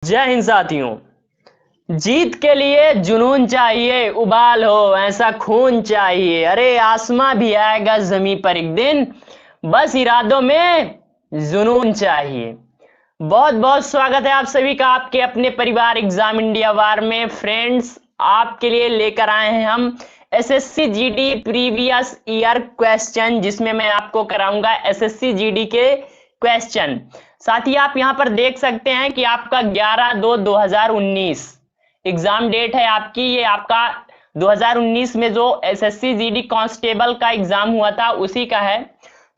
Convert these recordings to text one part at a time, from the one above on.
जय हिंद साथियों। जीत के लिए जुनून चाहिए, उबाल हो ऐसा खून चाहिए। अरे आसमां भी आएगा जमी पर एक दिन, बस इरादों में जुनून चाहिए। बहुत बहुत स्वागत है आप सभी का आपके अपने परिवार एग्जाम इंडिया वार में। फ्रेंड्स, आपके लिए लेकर आए हैं हम SSC GD previous year question, जिसमें मैं आपको कराऊंगा एसएससी जीडी के क्वेश्चन। साथ ही आप यहां पर देख सकते हैं कि आपका 11/2/2019 एग्जाम डेट है आपकी। ये आपका 2019 में जो एसएससी जीडी कांस्टेबल का एग्जाम हुआ था उसी का है।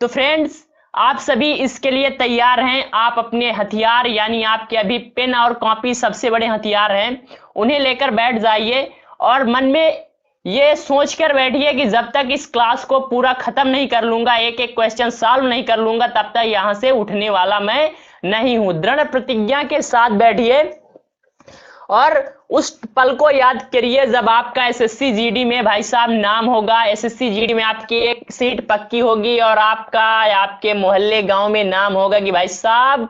तो फ्रेंड्स, आप सभी इसके लिए तैयार हैं। आप अपने हथियार यानी आपके अभी पेन और कॉपी सबसे बड़े हथियार हैं, उन्हें लेकर बैठ जाइए और मन में ये सोचकर बैठिए कि जब तक इस क्लास को पूरा खत्म नहीं कर लूंगा, एक एक क्वेश्चन सॉल्व नहीं कर लूंगा, तब तक यहां से उठने वाला मैं नहीं हूं। दृढ़ प्रतिज्ञा के साथ बैठिए और उस पल को याद करिए जब आपका एसएससी जीडी में भाई साहब नाम होगा। एसएससी जीडी में आपकी एक सीट पक्की होगी और आपका आपके मोहल्ले गांव में नाम होगा कि भाई साहब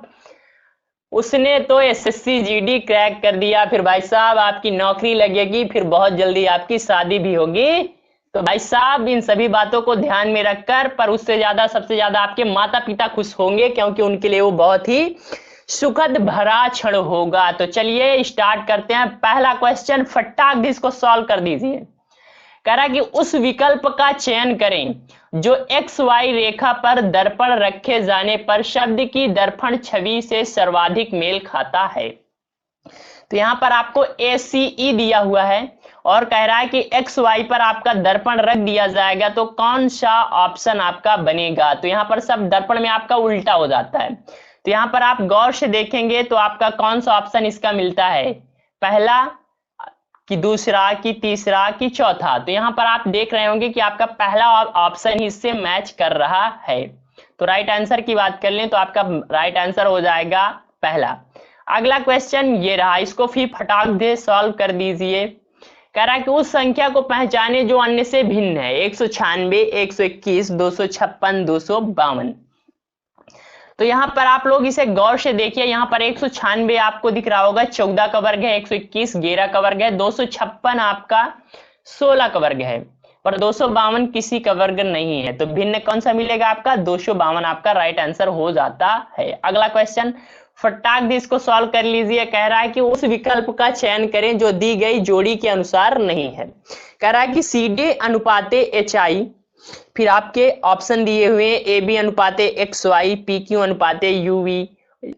उसने तो एसएससी जीडी क्रैक कर दिया। फिर भाई साहब आपकी नौकरी लगेगी, फिर बहुत जल्दी आपकी शादी भी होगी। तो भाई साहब इन सभी बातों को ध्यान में रखकर, पर उससे ज्यादा सबसे ज्यादा आपके माता पिता खुश होंगे, क्योंकि उनके लिए वो बहुत ही सुखद भरा क्षण होगा। तो चलिए स्टार्ट करते हैं। पहला क्वेश्चन फटाक इसको सॉल्व कर दीजिए। कह रहा है कि उस विकल्प का चयन करें जो एक्स वाई रेखा पर दर्पण रखे जाने पर शब्द की दर्पण छवि से सर्वाधिक मेल खाता है। तो यहां पर आपको ACE दिया हुआ है और कह रहा है कि एक्स वाई पर आपका दर्पण रख दिया जाएगा तो कौन सा ऑप्शन आपका बनेगा। तो यहां पर सब दर्पण में आपका उल्टा हो जाता है। तो यहां पर आप गौर से देखेंगे तो आपका कौन सा ऑप्शन इसका मिलता है, पहला कि दूसरा कि तीसरा कि चौथा। तो यहां पर आप देख रहे होंगे कि आपका पहला ऑप्शन ही इससे मैच कर रहा है। तो राइट आंसर की बात कर लें तो आपका राइट आंसर हो जाएगा पहला। अगला क्वेश्चन ये रहा, इसको फिर फटाक दे सॉल्व कर दीजिए। कह रहा है कि उस संख्या को पहचाने जो अन्य से भिन्न है। 196, 121, 256, 252। तो यहां पर आप लोग इसे गौर से देखिए। यहां पर 196 आपको दिख रहा होगा 14 का वर्ग है, 121 11 का वर्ग है, 256 आपका 16 का वर्ग है, पर 252 किसी का वर्ग नहीं है। तो भिन्न कौन सा मिलेगा आपका, 252 आपका राइट आंसर हो जाता है। अगला क्वेश्चन फटाक दी इसको सॉल्व कर लीजिए। कह रहा है कि उस विकल्प का चयन करें जो दी गई जोड़ी के अनुसार नहीं है। कह रहा है कि CD अनुपाते HI, फिर आपके ऑप्शन दिए हुए AB अनुपाते XY, PQ अनुपाते UV,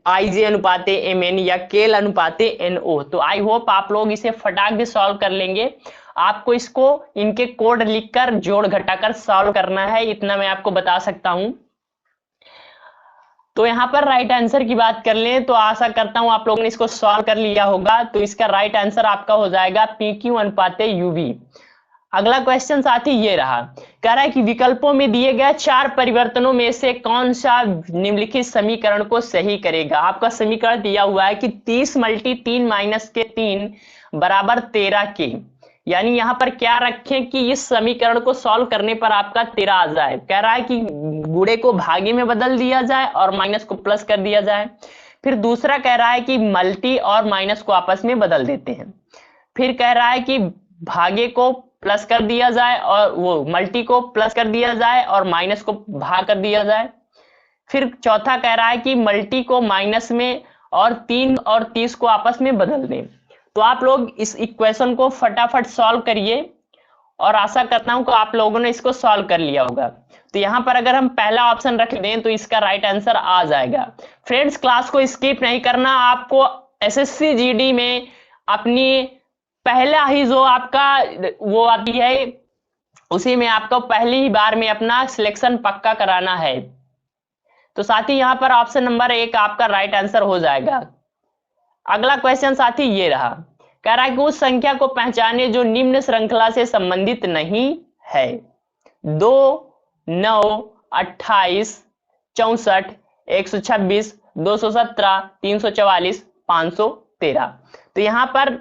IJ अनुपाते MN या KL अनुपाते NO। तो आई होप आप लोग इसे फटाक से सॉल्व कर लेंगे। आपको इसको इनके कोड लिखकर जोड़ घटाकर सॉल्व करना है, इतना मैं आपको बता सकता हूं। तो यहां पर राइट आंसर की बात कर लें तो आशा करता हूं आप लोगों ने इसको सॉल्व कर लिया होगा। तो इसका राइट आंसर आपका हो जाएगा PQ अनुपाते UV। अगला क्वेश्चन साथी ये रहा, कह रहा है कि विकल्पों में दिए गए 4 परिवर्तनों में से कौन सा निम्नलिखित समीकरण को सही करेगा। आपका समीकरण दिया हुआ है कि 30 × 3 - के 3 बराबर 13 के। यानी यहां पर क्या रखें कि इस समीकरण को सॉल्व करने पर आपका 13 आ जाए। कह रहा है कि गुणे को भागे में बदल दिया जाए और माइनस को प्लस कर दिया जाए। फिर दूसरा कह रहा है कि मल्टी और माइनस को आपस में बदल देते हैं। फिर कह रहा है कि भागे को प्लस कर दिया जाए और वो मल्टी को प्लस कर दिया जाए और माइनस को भाग कर दिया जाए। फिर चौथा कह रहा है कि मल्टी को माइनस में और 3 और 30 को आपस में बदल दें। तो आप लोग इस इक्वेशन को फटाफट सॉल्व करिए और आशा करता हूं कि आप लोगों ने इसको सॉल्व कर लिया होगा। तो यहां पर अगर हम पहला ऑप्शन रख दें तो इसका राइट आंसर आ जाएगा। फ्रेंड्स, क्लास को स्किप नहीं करना। आपको एसएससी जीडी में अपनी पहला ही जो आपका वो आती है उसी में आपको पहली ही बार में अपना सिलेक्शन पक्का कराना है। तो साथी यहां पर ऑप्शन नंबर 1 आपका राइट आंसर हो जाएगा। अगला क्वेश्चन साथी ये रहा, कह रहा है कि उस संख्या को पहचाने जो निम्न श्रृंखला से संबंधित नहीं है। 2, 9, 28, 64, 126, 217, 344, 513। तो यहां पर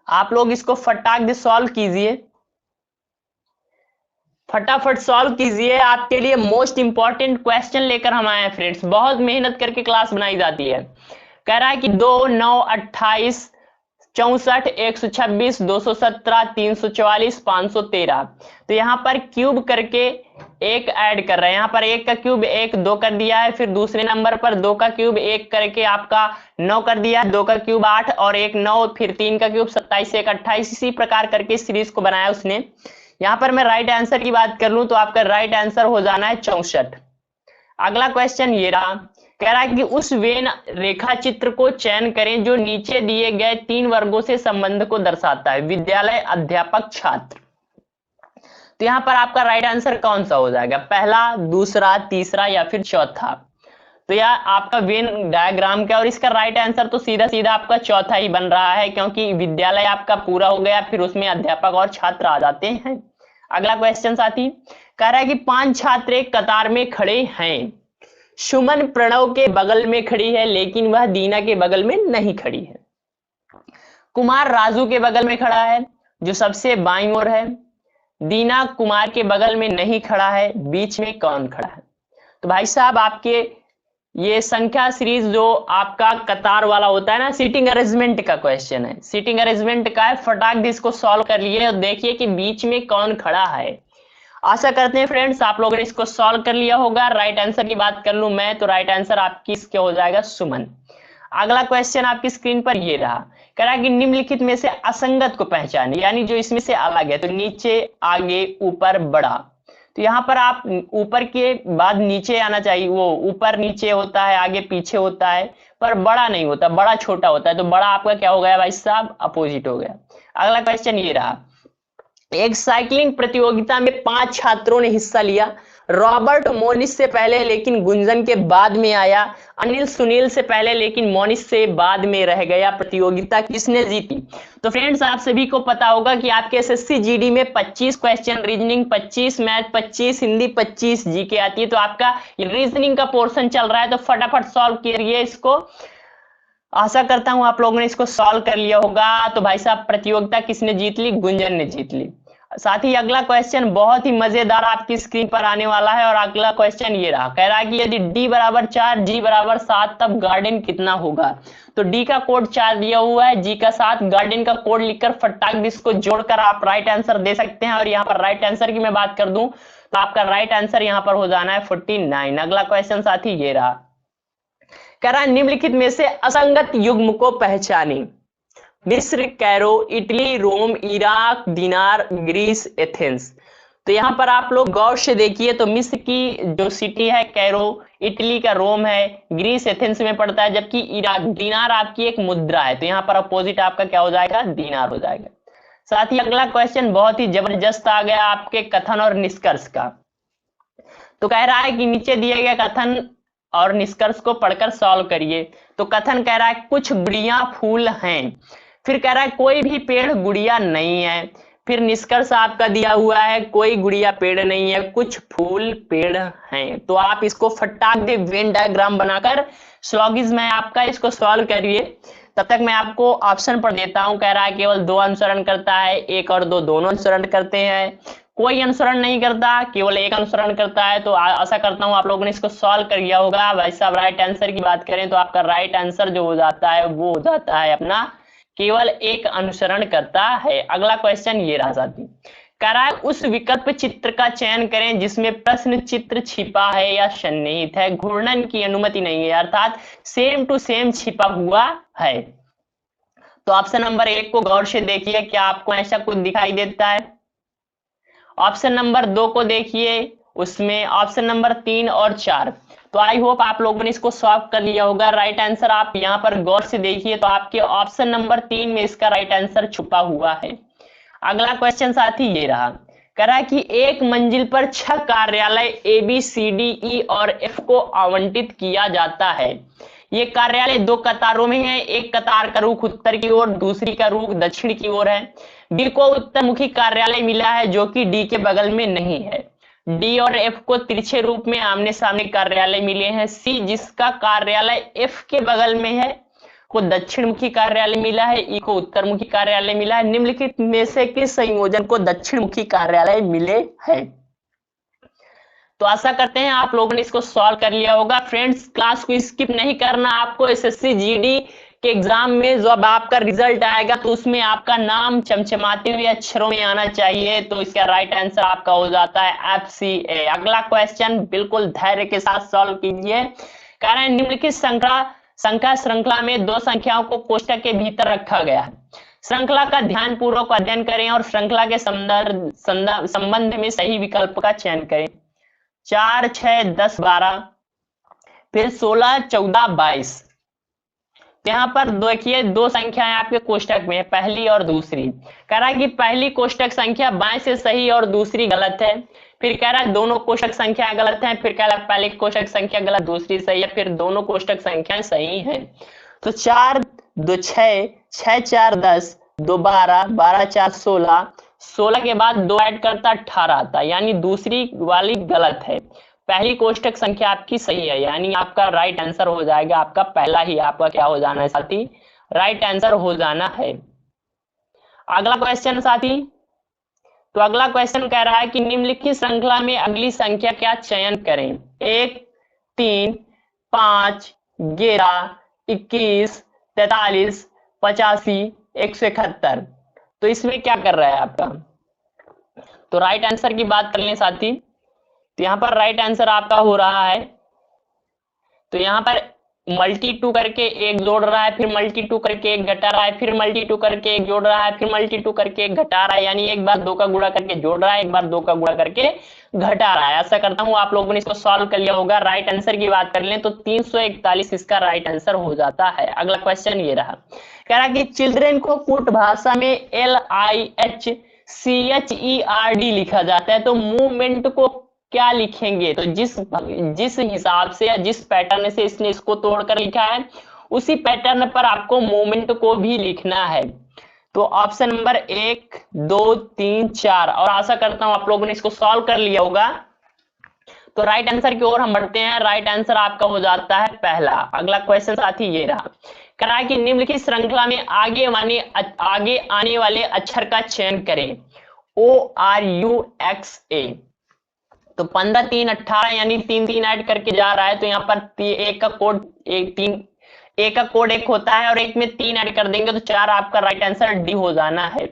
आप लोग इसको फटाक से सॉल्व कीजिए, फटाफट सॉल्व कीजिए। आपके लिए मोस्ट इंपॉर्टेंट क्वेश्चन लेकर हम आए हैं फ्रेंड्स। बहुत मेहनत करके क्लास बनाई जाती है। कह रहा है कि 2, 9, 28, 64, 126, 217, 344, 513। तो यहाँ पर क्यूब करके एक ऐड कर रहे हैं। यहाँ पर एक का क्यूब 1 2 कर दिया है, फिर दूसरे नंबर पर 2 का क्यूब 1 करके आपका 9 कर दिया है, 2 का क्यूब 8 और 1 9, फिर 3 का क्यूब 27, 1 28। इसी प्रकार करके सीरीज को बनाया उसने। यहाँ पर मैं राइट आंसर की बात कर लूं तो आपका राइट आंसर हो जाना है 64। अगला क्वेश्चन ये रहा, कह रहा है कि उस वेन रेखा चित्र को चयन करें जो नीचे दिए गए 3 वर्गों से संबंध को दर्शाता है, विद्यालय, अध्यापक, छात्र। तो यहाँ पर आपका राइट आंसर कौन सा हो जाएगा, पहला, दूसरा, तीसरा या फिर चौथा? तो यार आपका वेन डायग्राम क्या, और इसका राइट आंसर तो सीधा सीधा आपका चौथा ही बन रहा है, क्योंकि विद्यालय आपका पूरा हो गया, फिर उसमें अध्यापक और छात्र आ जाते हैं। अगला क्वेश्चन साथी कह रहा है कि 5 छात्र एक कतार में खड़े हैं। सुमन प्रणव के बगल में खड़ी है लेकिन वह दीना के बगल में नहीं खड़ी है। कुमार राजू के बगल में खड़ा है जो सबसे बाईं ओर है। दीना कुमार के बगल में नहीं खड़ा है, बीच में कौन खड़ा है? तो भाई साहब आपके ये संख्या सीरीज जो आपका कतार वाला होता है ना, सीटिंग अरेंजमेंट का क्वेश्चन है, सीटिंग अरेंजमेंट का है। फटाक से इसको सॉल्व कर लिए और देखिए कि बीच में कौन खड़ा है। आशा करते हैं फ्रेंड्स आप लोगों ने इसको सॉल्व कर लिया होगा। राइट आंसर की बात कर लूं मैं तो राइट आंसर आपकी इसके हो जाएगा सुमन। अगला क्वेश्चन आपकी स्क्रीन पर ये रहा, कह रहा है कि निम्नलिखित में से असंगत को पहचाने, यानी जो इसमें से अलग है। तो नीचे, आगे, ऊपर, बड़ा। तो यहाँ पर आप ऊपर के बाद नीचे आना चाहिए, वो ऊपर नीचे होता है, आगे पीछे होता है, पर बड़ा नहीं होता, बड़ा छोटा होता है। तो बड़ा आपका क्या हो गया भाई साहब, अपोजिट हो गया। अगला क्वेश्चन ये रहा, एक साइकिलिंग प्रतियोगिता में 5 छात्रों ने हिस्सा लिया। रॉबर्ट मोनिस से पहले लेकिन गुंजन के बाद में आया। अनिल सुनील से पहले लेकिन मोनिस से बाद में रह गया। प्रतियोगिता किसने जीती? तो फ्रेंड्स आप सभी को पता होगा कि आपके एसएससी जीडी में 25 question, reasoning 25, math 25, Hindi 25, GK आती है। तो आपका रीजनिंग का पोर्शन चल रहा है, तो फटाफट सॉल्व करिए इसको। आशा करता हूं आप लोगों ने इसको सॉल्व कर लिया होगा। तो भाई साहब प्रतियोगिता किसने जीत ली? गुंजन ने जीत ली। साथ ही अगला क्वेश्चन बहुत ही मजेदार आपकी स्क्रीन पर आने वाला है, और अगला क्वेश्चन ये रहा, कह रहा है कि यदि d बराबर 4, g बराबर 7 तब गार्डन कितना होगा? तो d का कोड 4 दिया हुआ है, g का 7, गार्डन का कोड लिखकर फटाक इसको जोड़कर आप राइट आंसर दे सकते हैं। और यहाँ पर राइट आंसर की मैं बात कर दूं तो आपका राइट आंसर यहाँ पर हो जाना है 49। अगला क्वेश्चन साथी ये रहा, कह रहा है निम्नलिखित में से असंगत युग्म को पहचानें। मिस्र, कैरो, इटली, रोम, इराक, दिनार, ग्रीस, एथेंस। तो यहां पर आप लोग गौर से देखिए तो मिस्र की जो सिटी है कैरो, इटली का रोम है, ग्रीस एथेंस में पड़ता है, जबकि इराक दिनार आपकी एक मुद्रा है। तो यहाँ पर अपोजिट आपका क्या हो जाएगा? दिनार हो जाएगा। साथ ही अगला क्वेश्चन बहुत ही जबरदस्त आ गया आपके कथन और निष्कर्ष का। तो कह रहा है कि नीचे दिए गए कथन और निष्कर्ष को पढ़कर सॉल्व करिए। तो कथन कह रहा है कुछ गुड़िया फूल हैं। फिर कह रहा है कोई भी पेड़ गुड़िया नहीं है। फिर निष्कर्ष आपका दिया हुआ है कोई गुड़िया पेड़ नहीं है, कुछ फूल पेड़ हैं। तो आप इसको फटाक दे वेन डायग्राम बनाकर स्लॉगिज्म में आपका इसको सॉल्व करिए। तब तक मैं आपको ऑप्शन पढ़ देता हूं। कह रहा है केवल 2 अनुसरण करता है, 1 और 2 दोनों अनुसरण करते हैं, कोई अनुसरण नहीं करता, केवल 1 अनुसरण करता है। तो आशा करता हूं आप लोगों ने इसको सॉल्व कर लिया होगा। भाई साहब राइट आंसर की बात करें तो आपका राइट आंसर जो हो जाता है वो हो जाता है अपना केवल 1 अनुसरण करता है। अगला क्वेश्चन ये रहा साथी, कह रहा है उस विकल्प चित्र का चयन करें जिसमें प्रश्न चित्र छिपा है या सन्निहित है, घूर्णन की अनुमति नहीं है, अर्थात सेम टू सेम छिपा हुआ है। तो ऑप्शन नंबर 1 को गौर से देखिए, क्या आपको ऐसा कुछ दिखाई देता है? ऑप्शन नंबर 2 को देखिए, उसमें ऑप्शन नंबर 3 और 4। तो आई होप आप लोगों ने इसको सॉल्व कर लिया होगा। राइट आंसर आप यहाँ पर गौर से देखिए तो आपके ऑप्शन नंबर 3 में इसका राइट आंसर छुपा हुआ है। अगला क्वेश्चन साथी ये रहा, कह रहा है कि एक मंजिल पर 6 कार्यालय A B C D E और एफ को आवंटित किया जाता है। ये कार्यालय 2 कतारों में है, एक कतार का रुख उत्तर की ओर, दूसरी का रुख दक्षिण की ओर है। डी को उत्तरमुखी कार्यालय मिला है जो कि डी के बगल में नहीं है। डी और एफ को तिरछे रूप में आमने सामने कार्यालय मिले हैं। सी जिसका कार्यालय एफ के बगल में है को दक्षिण मुखी कार्यालय मिला है, ई को उत्तर मुखी कार्यालय मिला है। निम्नलिखित में से किस संयोजन को दक्षिण मुखी कार्यालय मिले हैं? तो आशा करते हैं आप लोगों ने इसको सॉल्व कर लिया होगा। फ्रेंड्स, क्लास को स्किप नहीं करना आपको। एसएससी जीडी के एग्जाम में जब आपका रिजल्ट आएगा तो उसमें आपका नाम चमचमाते हुए अक्षरों में आना चाहिए। तो इसका राइट आंसर आपका हो जाता है FCA। अगला क्वेश्चन बिल्कुल धैर्य के साथ सॉल्व कीजिए। कारण निम्नलिखित संख्या श्रृंखला में दो संख्याओं को कोष्टक के भीतर रखा गया है। श्रृंखला का ध्यानपूर्वक अध्ययन करें और श्रृंखला के संबंध में सही विकल्प का चयन करें। 4, 6, 10, 12, फिर 16, 14, 22। यहाँ पर देखिए दो संख्याएं आपके कोष्टक में है, पहली और दूसरी। कह रहा है कि पहली कोष्टक संख्या बाएं से सही और दूसरी गलत है। फिर कह रहा है दोनों कोष्टक संख्या गलत हैं। फिर कह रहा है पहली कोष्टक संख्या गलत, दूसरी सही है। फिर दोनों कोष्टक संख्याएं सही हैं। तो 4, 2, 6, 6, 4, 10, 2, 12, 12, 4, 16, 16 के बाद 2 ऐड करता 18 आता, यानी दूसरी वाली गलत है। पहली कोष्टक संख्या आपकी सही है, यानी आपका राइट आंसर हो जाएगा। आपका पहला ही आपका क्या हो जाना है साथी, राइट आंसर हो जाना है। अगला क्वेश्चन साथी, तो अगला क्वेश्चन कह रहा है कि निम्नलिखित श्रृंखला में अगली संख्या क्या चयन करें। 1, 3, 5, 11, 21, 43, 85, 171। तो इसमें क्या कर रहा है आपका, तो राइट आंसर की बात कर लें साथी, तो यहाँ पर राइट आंसर आपका हो रहा है, तो यहाँ पर मल्टी टू करके एक जोड़ रहा है, फिर मल्टी टू करके एक घटा रहा है, फिर मल्टी टू करके एक जोड़ रहा है, फिर मल्टी टू करके एक घटा रहा है, यानी एक बार 2 का गुणा करके जोड़ रहा है, एक बार 2 का गुणा करके घटा रहा है। ऐसा करता हूं आप लोगों ने इसको सॉल्व कर लिया होगा। राइट आंसर की बात कर लें तो 341 इसका राइट आंसर हो जाता है। अगला क्वेश्चन ये रहा, कह रहा कि चिल्ड्रेन को कुट भाषा में LIHCHERD लिखा जाता है, तो मूवमेंट को क्या लिखेंगे। तो जिस हिसाब से या जिस पैटर्न से इसने इसको तोड़कर लिखा है उसी पैटर्न पर आपको मूवमेंट को भी लिखना है। तो ऑप्शन नंबर 1, 2, 3, 4, और आशा करता हूं आप लोगों ने इसको सॉल्व कर लिया होगा। तो राइट आंसर की ओर हम बढ़ते हैं। राइट आंसर आपका हो जाता है पहला। अगला क्वेश्चन साथी ये रहा, कह रहा है कि निम्नलिखित श्रृंखला में आगे आने वाले अक्षर का चयन करें। ORUXA। तो 15, 3, 18, यानी 3 3 ऐड करके जा रहा है, तो यहाँ पर एक का कोड एक होता है और एक में 3 ऐड कर देंगे तो 4, आपका राइट आंसर डी हो जाना है।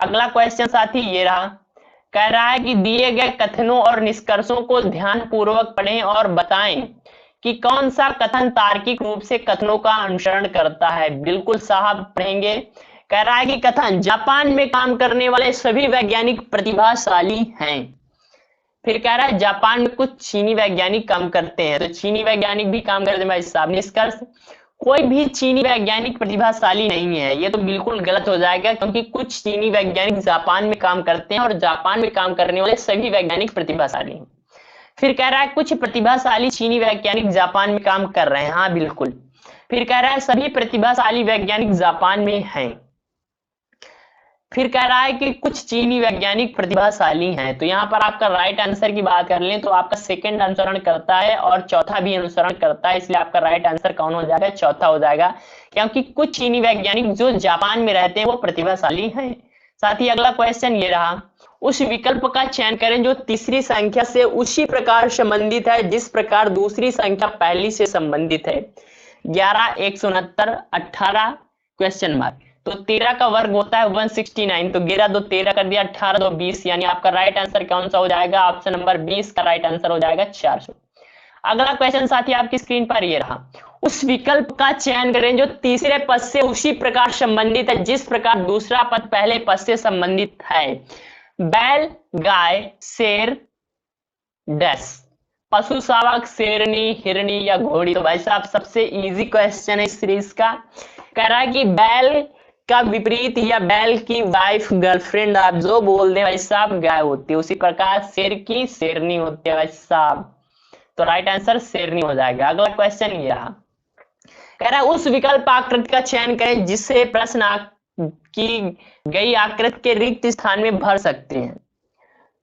अगला क्वेश्चन साथी ये रहा, कह रहा है कि दिए गए कथनों और निष्कर्षों को ध्यानपूर्वक पढ़ें और बताएं कि कौन सा कथन तार्किक रूप से कथनों का अनुसरण करता है। बिल्कुल साहब पढ़ेंगे। कह रहा है कि कथन, जापान में काम करने वाले सभी वैज्ञानिक प्रतिभाशाली हैं। फिर कह रहा है जापान में कुछ चीनी वैज्ञानिक काम करते हैं, तो चीनी वैज्ञानिक भी काम करते हैं भाई साहब। निष्कर्ष, कोई भी चीनी वैज्ञानिक प्रतिभाशाली नहीं है। ये तो बिल्कुल गलत हो जाएगा, क्योंकि कुछ चीनी वैज्ञानिक जापान में काम करते हैं और जापान में काम करने वाले सभी वैज्ञानिक प्रतिभाशाली हैं। फिर कह रहा है कुछ प्रतिभाशाली चीनी वैज्ञानिक जापान में काम कर रहे हैं, हाँ बिल्कुल। फिर कह रहा है सभी प्रतिभाशाली वैज्ञानिक जापान में हैं। फिर कह रहा है कि कुछ चीनी वैज्ञानिक प्रतिभाशाली हैं। तो यहाँ पर आपका राइट आंसर की बात कर लें तो आपका सेकंड अनुसरण करता है और चौथा भी अनुसरण करता है, इसलिए आपका राइट आंसर कौन हो जाएगा, चौथा हो जाएगा, क्योंकि कुछ चीनी वैज्ञानिक जो जापान में रहते हैं वो प्रतिभाशाली हैं। साथ ही अगला क्वेश्चन ये रहा, उस विकल्प का चयन करें जो तीसरी संख्या से उसी प्रकार संबंधित है जिस प्रकार दूसरी संख्या पहली से संबंधित है। 11, 169, 18 क्वेश्चन मार्क। तो 13 का वर्ग होता है 169, तो 11 2 13 कर दिया, 18 2 20, यानी आपका राइट आंसर कौन सा हो जाएगा, ऑप्शन नंबर 20 का राइट आंसर हो जाएगा 400। अगला क्वेश्चन साथी आपकी स्क्रीन पर ये रहा, उस विकल्प का चयन करें जो तीसरे पद से उसी प्रकार संबंधित है जिस प्रकार दूसरा पद पहले पद से संबंधित है। बैल, गाय, शेर, डैश, पशु, शावक, शेरनी, हिरनी या घोड़ी। तो भाई साहब सबसे इजी क्वेश्चन है इस सीरीज का। कह रहा है कि बैल का विपरीत या बैल की वाइफ, गर्लफ्रेंड आप जो बोल दे भाई साहब गाय होती है, उसी प्रकार शेर की शेरनी होती है भाई साहब। तो राइट आंसर शेरनी हो जाएगा। अगला क्वेश्चन ये रहा, कह रहा है उस विकल्प आकृति का चयन करें जिससे प्रश्न की गई आकृति के रिक्त स्थान में भर सकते हैं।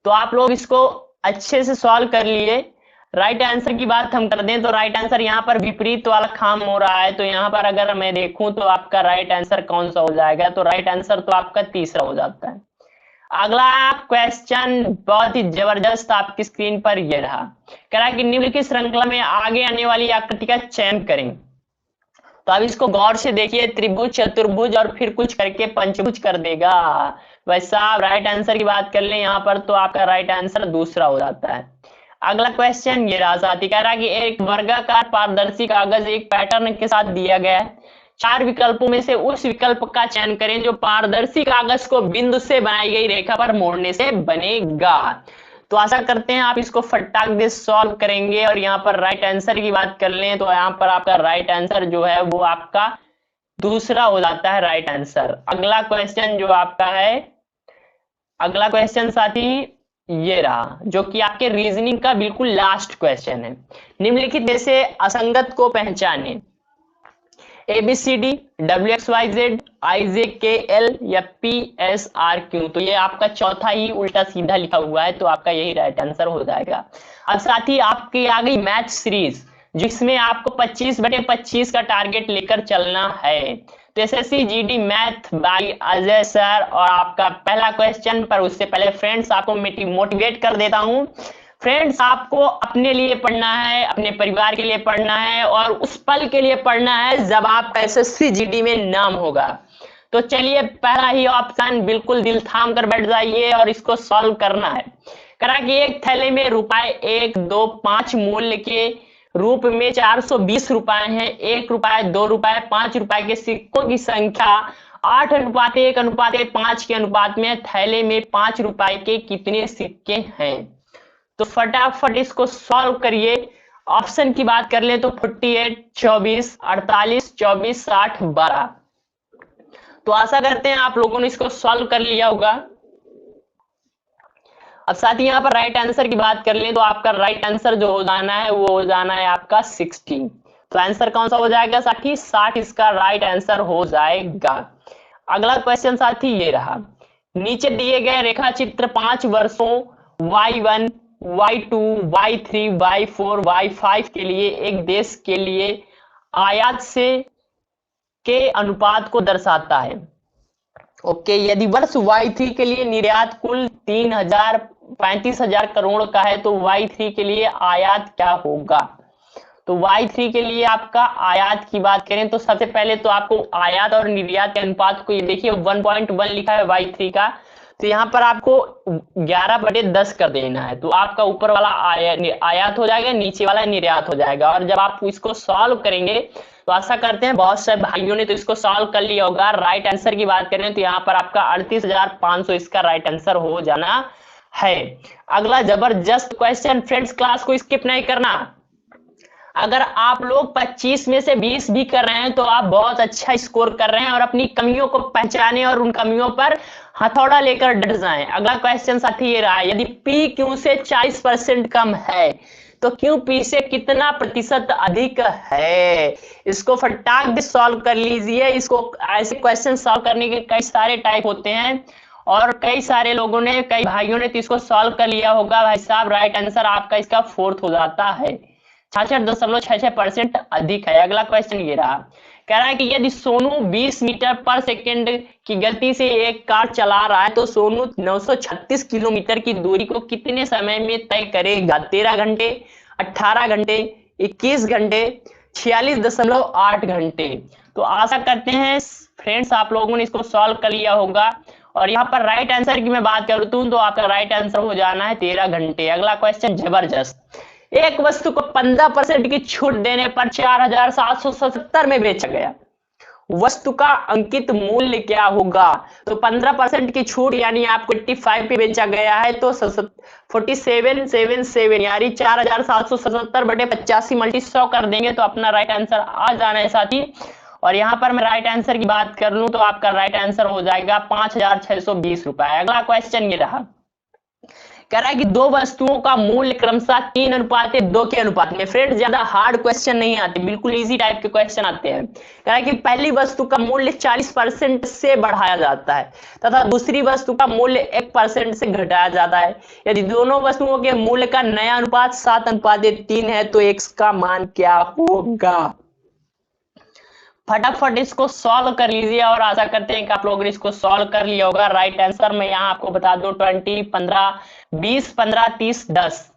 तो आप लोग इसको अच्छे से सॉल्व कर लिए। राइट आंसर की बात हम कर दें तो राइट आंसर यहाँ पर विपरीत वाला काम हो रहा है, तो यहाँ पर अगर मैं देखूं तो आपका राइट आंसर कौन सा हो जाएगा, तो राइट आंसर तो आपका तीसरा हो जाता है। अगला क्वेश्चन बहुत ही जबरदस्त आपकी स्क्रीन पर ये रहा। कह रहा है कि निम्नलिखित श्रृंखला में आगे आने वाली आकृति का चयन करें। तो अब इसको गौर से देखिए, त्रिभुज, चतुर्भुज और फिर कुछ करके पंचभुज कर देगा। वैसा आप राइट आंसर की बात कर लें यहाँ पर, तो आपका राइट आंसर दूसरा हो जाता है। अगला क्वेश्चन ये रहा साथी, कह रहा है कि एक वर्गाकार पारदर्शी कागज एक पैटर्न के साथ दिया गया है। चार विकल्पों में से उस विकल्प का चयन करें जो पारदर्शी कागज को बिंदु से बनाई गई रेखा पर मोड़ने से बनेगा। तो आशा करते हैं आप इसको फटाक से सॉल्व करेंगे। और यहाँ पर राइट आंसर की बात कर लें तो यहाँ पर आपका राइट आंसर जो है वो आपका दूसरा हो जाता है राइट आंसर। अगला क्वेश्चन जो आपका है, अगला क्वेश्चन साथी ये रहा, जो कि आपके रीजनिंग का बिल्कुल लास्ट क्वेश्चन है। निम्नलिखित में से असंगत को पहचाने। ABCD, WXYZ, IJKL या PSRQ। तो ये आपका चौथा ही उल्टा सीधा लिखा हुआ है, तो आपका यही राइट आंसर हो जाएगा। अब साथ ही आपकी आ गई मैथ सीरीज, जिसमें आपको 25/25 का टारगेट लेकर चलना है। तो SSC GD math bye Ajay sir. और आपका पहला क्वेश्चन, पर उससे पहले फ्रेंड्स आपको मोटिवेट कर देता हूं। फ्रेंड्स, आपको अपने लिए पढ़ना है, अपने परिवार के लिए पढ़ना है, और उस पल के लिए पढ़ना है जब आप SSC GD में नाम होगा। तो चलिए, पहला ही ऑप्शन बिल्कुल दिल थाम कर बैठ जाइए और इसको सॉल्व करना है। करा कि एक थैले में रुपए 1, 2, 5 मूल्य के रूप में 420 रुपए हैं। 1 रुपए, 2 रुपए, 5 रुपए के सिक्कों की संख्या 8:1:5 के अनुपात में थैले में 5 रुपए के कितने सिक्के हैं। तो फटाफट इसको सॉल्व करिए। ऑप्शन की बात कर ले तो 48, 24, 48, 24, 60, 12। तो आशा करते हैं आप लोगों ने इसको सॉल्व कर लिया होगा। अब साथ ही यहाँ पर राइट आंसर की बात कर ले तो आपका राइट आंसर जो हो जाना है वो हो जाना है आपका 60। तो आंसर कौन सा हो जाएगा साथी? 60 इसका राइट आंसर हो जाएगा। अगला क्वेश्चन साथी ये रहा, नीचे दिए गए रेखा चित्र 5 वर्षों Y1, Y2, Y3, Y4, Y5 के लिए एक देश के लिए आयात से के अनुपात को दर्शाता है। ओके, यदि वर्ष Y3 के लिए निर्यात कुल 35,000 करोड़ का है तो Y3 के लिए आयात क्या होगा? तो Y3 के लिए आपका आयात की बात करें तो सबसे पहले तो आपको आयात और निर्यात के अनुपात को, ये देखिए 1.1 लिखा है Y3 का, तो यहाँ पर आपको 11/10 कर देना है। तो आपका ऊपर वाला आयात हो जाएगा, नीचे वाला निर्यात हो जाएगा। और जब आप इसको सॉल्व करेंगे तो आशा करते हैं बहुत से भाइयों ने तो इसको सॉल्व कर लिया होगा। राइट आंसर की बात करें तो यहाँ पर आपका 38,500 इसका राइट आंसर हो जाना है। अगला जबरदस्त क्वेश्चन, फ्रेंड्स क्लास को स्किप नहीं करना। अगर आप लोग 25 में से 20 भी कर रहे हैं तो आप बहुत अच्छा स्कोर कर रहे हैं, और अपनी कमियों को पहचाने और उन कमियों पर हथौड़ा लेकर डट जाएं। अगला क्वेश्चन साथी ये रहा, यदि P Q से 40% कम है तो Q P से कितना प्रतिशत अधिक है? इसको फटाक से सॉल्व कर लीजिए। इसको ऐसे क्वेश्चन सॉल्व करने के कई सारे टाइप होते हैं, और कई सारे लोगों ने, कई भाइयों ने तो इसको सॉल्व कर लिया होगा। भाई साहब, राइट आंसर आपका इसका 4th हो जाता है, 66.66% अधिक है। अगला क्वेश्चन ये रहा, कह रहा है कि यदि सोनू 20 मीटर पर सेकंड की गति से एक कार चला रहा है तो सोनू 936 किलोमीटर की दूरी को कितने समय में तय करेगा? 13 घंटे, 18 घंटे, 21 घंटे, 46.8 घंटे। तो आशा करते हैं फ्रेंड्स आप लोगों ने इसको सॉल्व कर लिया होगा। और यहाँ पर राइट आंसर की मैं बात करूँ तो आपका राइट आंसर हो जाना है 13 घंटे। अगला क्वेश्चन जबरदस्त, एक वस्तु को 15% की छूट देने पर 4,777 में बेचा गया, वस्तु का अंकित मूल्य क्या होगा? तो 15% की छूट यानी आपको 85 पे बेचा गया है, तो 4777 यानी 4,777/85 मल्टी 100 कर देंगे तो अपना राइट आंसर आ जाना है साथी। और यहाँ पर मैं राइट आंसर की बात कर लूं तो आपका राइट आंसर हो जाएगा 5,620 रुपए। अगला क्वेश्चन ये रहा, कह रहा है कि दो वस्तुओं का मूल्य क्रमशः 3:2 के अनुपात में। फ्रेंड्स, ज्यादा हार्ड क्वेश्चन नहीं आते, बिल्कुल इजी टाइप के क्वेश्चन आते हैं। कह रहा है कि पहली वस्तु का मूल्य 40% से बढ़ाया जाता है तथा दूसरी वस्तु का मूल्य 1% से घटाया जाता है। यदि दोनों वस्तुओं के मूल्य का नया अनुपात 7:3 है तो x का मान क्या होगा? फटाफट इसको सॉल्व कर लीजिए और आशा करते हैं कि आप लोगों ने इसको सॉल्व कर लिया होगा। राइट आंसर मैं यहाँ आपको बता दूं 20, 15, 20, 15, 30, 10।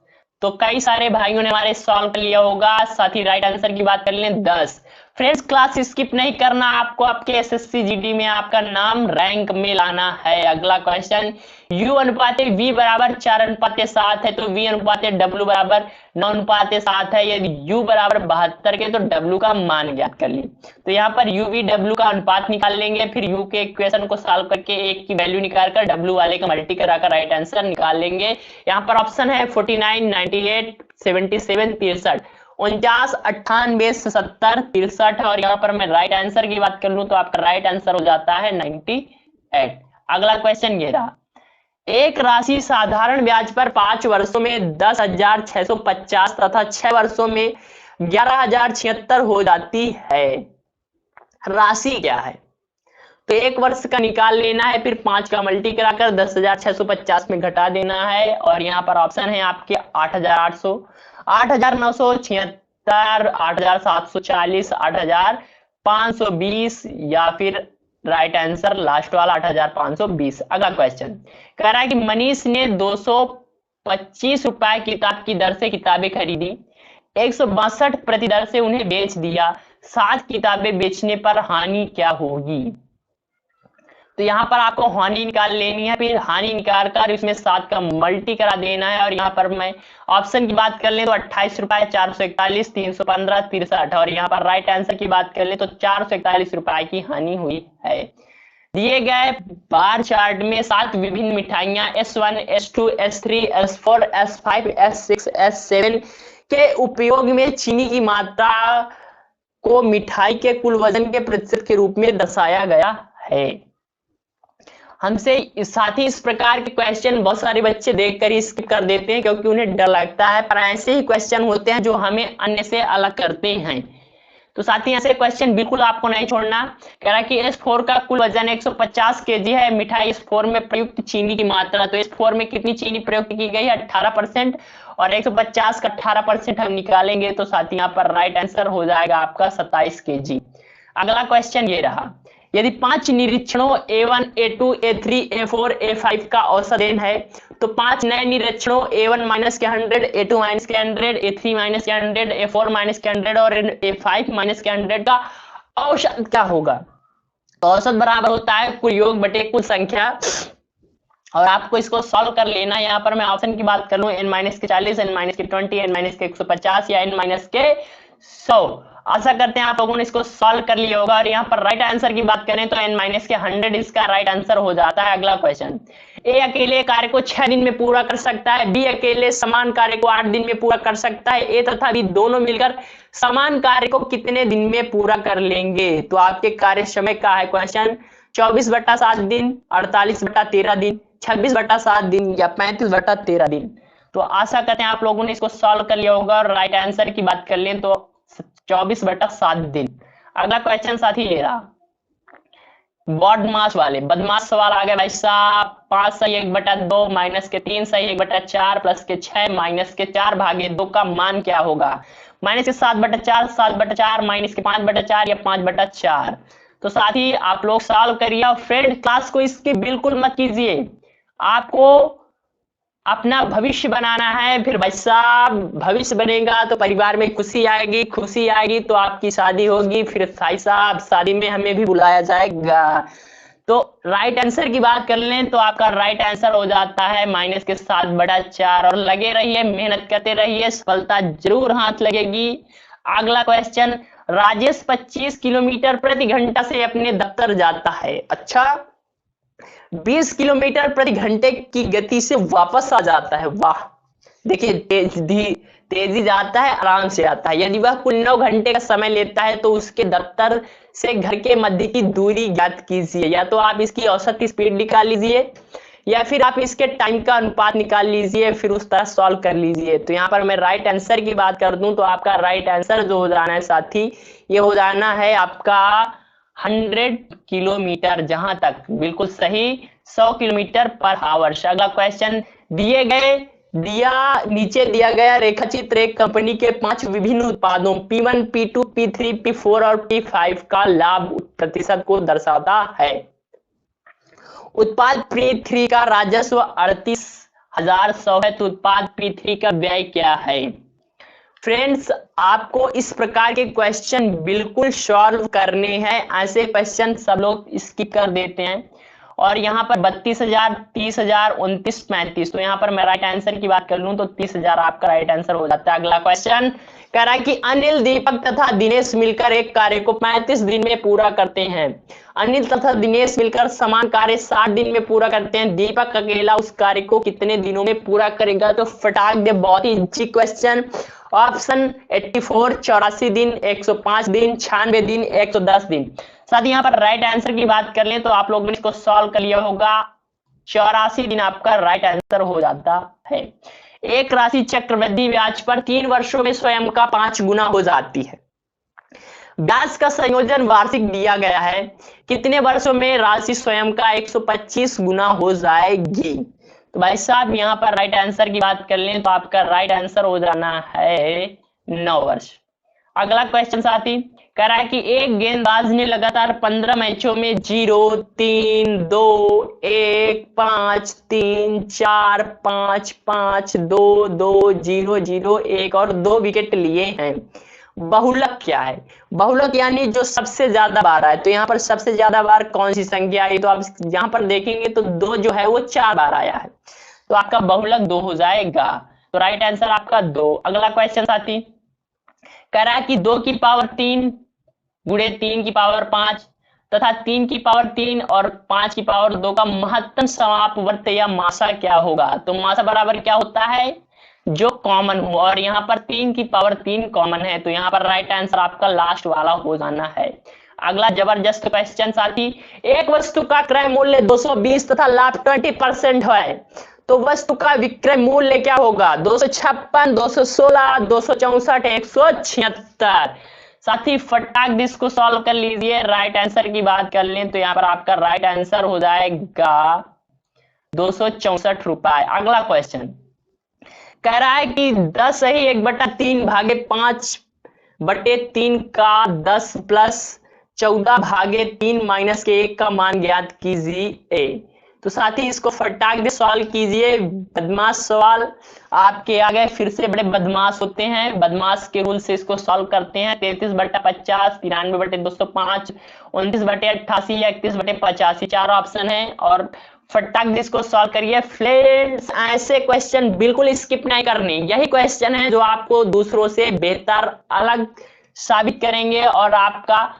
तो कई सारे भाइयों ने हमारे सॉल्व कर लिया होगा। साथ ही राइट आंसर की बात कर लें 10। फ्रेंड्स क्लास स्किप नहीं करना, आपको आपके एसएससी जीडी में आपका नाम रैंक में लाना है। अगला क्वेश्चन, U अनुपात V बराबर 4:7 है तो V अनुपात W बराबर 9:7 है। यदि U बराबर 72 के तो W का मान ज्ञात कर ली। तो यहाँ पर UV W का अनुपात निकाल लेंगे, फिर U के इक्वेशन को सॉल्व करके एक की वैल्यू निकालकर W वाले का मल्टी कराकर राइट आंसर निकाल लेंगे। यहाँ पर ऑप्शन है 49, 98, 77, 63, 49, 98, 70, 63। और यहाँ पर मैं राइट आंसर की बात कर लूं तो आपका राइट आंसर हो जाता है 98। अगला क्वेश्चन ये रहा, एक राशि साधारण ब्याज पर 5 वर्षों में 10,650 तथा 6 वर्षों में 11,076 हो जाती है। राशि क्या है? तो एक वर्ष का निकाल लेना है, फिर 5 का मल्टी कराकर 10,650 में घटा देना है। और यहाँ पर ऑप्शन है आपके 8,800, 8,976, 8,740, 8,520 या फिर राइट आंसर लास्ट वाला 8,520। अगला क्वेश्चन कह रहा है कि मनीष ने 225 रुपए किताब की दर से किताबें खरीदी, 162 प्रति दर से उन्हें बेच दिया। 7 किताबें बेचने पर हानि क्या होगी? तो यहाँ पर आपको हानि निकाल लेनी है, फिर हानि निकाल कर इसमें 7 का मल्टी करा देना है। और यहाँ पर मैं ऑप्शन की बात कर ले तो 28 रुपए, 441, 315, 63। और यहाँ पर राइट आंसर की बात कर ले तो 441 रुपए की हानि हुई है। दिए गए बार चार्ट में 7 विभिन्न मिठाइयां S1, S2, S3, S4, S5, S6, S7 के उपयोग में चीनी की मात्रा को मिठाई के कुल वजन के प्रतिशत के रूप में दर्शाया गया है। हमसे साथ ही इस प्रकार के क्वेश्चन बहुत सारे बच्चे देखकर ही स्किप कर देते हैं क्योंकि उन्हें डर लगता है, पर ऐसे ही क्वेश्चन होते हैं जो हमें अन्य से अलग करते हैं। तो साथ ही ऐसे क्वेश्चन बिल्कुल आपको नहीं छोड़ना। कह रहा है कि S4 का कुल वजन 150 केजी है, मिठाई S4 में प्रयुक्त चीनी की मात्रा, तो S4 में कितनी चीनी प्रयुक्त की गई है? 18%। और 150 का 18% हम निकालेंगे तो साथ ही यहाँ पर राइट आंसर हो जाएगा आपका 27 केजी। अगला क्वेश्चन ये रहा, यदि 5 निरीक्षणों A1, A2, A3, A4, A5 का औसत है तो 5 नए निरीक्षणों A1 माइनस के 100, A2 माइनस के 100, A3 माइनस के 100, A4 माइनस के 100 और A5 माइनस के 100 का औसत क्या होगा? तो औसत बराबर होता है कुल योग बटे कुल संख्या। और आपको इसको सॉल्व कर लेना है। यहाँ पर मैं ऑप्शन की बात कर लूं n माइनस के 40, n माइनस के 20, n माइनस के 150 या n माइनस के 100। आशा करते हैं आप लोगों ने इसको सॉल्व कर लिया होगा। और यहाँ पर राइट आंसर की बात करें तो n माइनस के 100 इसका राइट आंसर हो जाता है। अगला क्वेश्चन, ए अकेले कार्य को 6 दिन में पूरा कर सकता है, बी अकेले समान कार्य को 8 दिन में पूरा कर सकता है, ए तथा बी दोनों मिलकर समान कार्य को कितने दिन में पूरा कर लेंगे? तो आपके कार्य समय का है क्वेश्चन 24/7 दिन, 48/13 दिन, 26/7 दिन या 35/13 दिन। तो आशा करते हैं आप लोगों ने इसको सॉल्व कर लिया होगा। और राइट आंसर की बात कर लें तो 24/7 दिन। अगला क्वेश्चन साथी ये रहा, बॉडमास वाले बदमाश सवाल आ गए भाई साहब। 5 सही 1/2 माइनस के 3 सही 1/4 प्लस के 6 माइनस के 4 भागे 2 का मान क्या होगा? माइनस के 7/4, 7/4 माइनस के 5/4 या 5/4। तो साथी आप लोग सॉल्व करिए। फ्रेंड क्लास को इसकी बिल्कुल मत कीजिए, आपको अपना भविष्य बनाना है। फिर भाई साहब भविष्य बनेगा तो परिवार में खुशी आएगी, खुशी आएगी तो आपकी शादी होगी, फिर भाई साहब शादी में हमें भी बुलाया जाएगा। तो राइट आंसर की बात कर लें तो आपका राइट आंसर हो जाता है माइनस के 7/4। और लगे रहिए, मेहनत करते रहिए, सफलता जरूर हाथ लगेगी। अगला क्वेश्चन, राजेश 25 किलोमीटर प्रति घंटा से अपने दफ्तर जाता है। अच्छा, 20 किलोमीटर प्रति घंटे की गति से वापस आ जाता है। वाह, देखिए तेजी जाता है, आराम से आता है। यदि वह कुल 9 घंटे का समय लेता है तो उसके दफ्तर से घर के मध्य की दूरी ज्ञात कीजिए। या तो आप इसकी औसत स्पीड निकाल लीजिए या फिर आप इसके टाइम का अनुपात निकाल लीजिए, फिर उस तरह सॉल्व कर लीजिए। तो यहाँ पर मैं राइट आंसर की बात कर दूं तो आपका राइट आंसर जो हो जाना है साथी, ये हो जाना है आपका 100 किलोमीटर, जहां तक बिल्कुल सही 100 किलोमीटर पर आवर। अगला क्वेश्चन, दिए गए नीचे दिया गया रेखाचित्र एक कंपनी के 5 विभिन्न उत्पादों P1, P2, P3, P4 और P5 का लाभ प्रतिशत को दर्शाता है। उत्पाद P3 का राजस्व 38,100 है, तो उत्पाद P3 का व्यय क्या है? फ्रेंड्स, आपको इस प्रकार के क्वेश्चन बिल्कुल सॉल्व करने हैं। ऐसे क्वेश्चन सब लोग स्किप कर देते हैं। और यहाँ पर 32,000, 30,000, 29, 35, तो यहाँ पर मैं राइट आंसर की बात कर लूं तो 30,000 आपका राइट आंसर हो जाता है। अगला क्वेश्चन कह रहा है कि अनिल, दीपक तथा दिनेश मिलकर एक कार्य को 35 दिन में पूरा करते हैं। अनिल तथा दिनेश मिलकर समान कार्य 60 दिन में पूरा करते हैं। दीपक अकेला उस कार्य को कितने दिनों में पूरा करेगा? तो फटाक दे, बहुत ही इजी क्वेश्चन। ऑप्शन 84 84 दिन, 105 दिन, 96 दिन, 110 दिन। साथ ही यहाँ पर राइट आंसर की बात कर लें तो आप लोगों ने इसको सॉल्व कर लिया होगा। 84 दिन आपका राइट आंसर हो जाता है। एक राशि चक्रवृद्धि ब्याज पर 3 वर्षों में स्वयं का 5 गुना हो जाती है। ब्याज का संयोजन वार्षिक दिया गया है, कितने वर्षों में राशि स्वयं का 125 गुना हो जाएगी? तो भाई साहब यहाँ पर राइट आंसर की बात कर लें तो आपका राइट आंसर हो जाना है 9 वर्ष। अगला क्वेश्चन साथी कह रहा है कि एक गेंदबाज ने लगातार 15 मैचों में 0, 3, 2, 1, 5, 3, 4, 5, 5, 2, 2, 0, 0, 1 और 2 विकेट लिए हैं। बहुलक क्या है? बहुलक यानी जो सबसे ज्यादा बार आए। तो यहाँ पर सबसे ज्यादा बार कौन सी संख्या आई? तो आप यहाँ पर देखेंगे तो 2 जो है वो 4 बार आया है, तो आपका बहुलक 2 हो जाएगा। तो राइट आंसर आपका 2। अगला क्वेश्चन साथी कह रहा है कि 2 की पावर 3 गुणे 3 की पावर 5 तथा 3 की पावर 3 और 5 की पावर 2 का महत्तम समापवर्त या मासा क्या होगा? तो मासा बराबर क्या होता है? जो कॉमन हो, और यहाँ पर 3 की पावर 3 कॉमन है, तो यहाँ पर राइट आंसर आपका लास्ट वाला हो जाना है। अगला जबरदस्त क्वेश्चन साथी, एक वस्तु का क्रय मूल्य 220 तथा लाभ 20% है, तो वस्तु का विक्रय मूल्य क्या होगा? 256, 216, 264, 176। साथी फटाक इसको सॉल्व कर लीजिए। राइट आंसर की बात कर लें तो यहाँ पर आपका राइट आंसर हो जाएगा 264 रुपए। अगला क्वेश्चन कह रहा है कि 10 ही 1/3 भागे 5/3 का 10 प्लस 14/3 माइनस के 1 का मान ज्ञात कीजिए। तो साथ ही इसको फटाक से सॉल्व कीजिए। बदमाश सवाल आपके आगे फिर से बड़े बदमाश होते हैं। बदमाश के रूल से इसको सॉल्व करते हैं। 33/50, 93/205, 29/88 या 31/85, 4 ऑप्शन है और फटाक से इसको सॉल्व करिए। फ्रेंड्स, ऐसे क्वेश्चन बिल्कुल स्किप नहीं करने। यही क्वेश्चन है जो आपको दूसरों से बेहतर अलग साबित करेंगे और आपका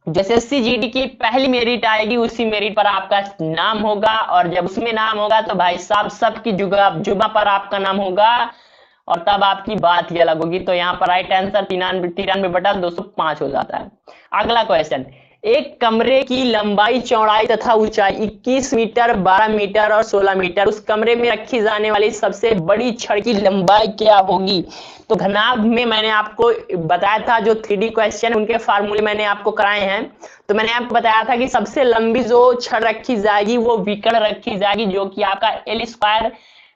जैसे एसएससी जीडी की पहली मेरिट आएगी उसी मेरिट पर आपका नाम होगा, और जब उसमें नाम होगा तो भाई साहब सबकी जुबा पर आपका नाम होगा और तब आपकी बात ही अलग होगी। तो यहाँ पर राइट आंसर 93/205 हो जाता है। अगला क्वेश्चन, एक कमरे की लंबाई, चौड़ाई तथा ऊंचाई 21 मीटर, 12 मीटर और 16 मीटर। उस कमरे में रखी जाने वाली सबसे बड़ी छड़ की लंबाई क्या होगी? तो घनाभ में मैंने आपको बताया था, जो 3D क्वेश्चन उनके फार्मूले मैंने आपको कराए हैं। तो मैंने आपको बताया था कि सबसे लंबी जो छड़ रखी जाएगी वो विकर्ण रखी जाएगी, जो कि आपका L²,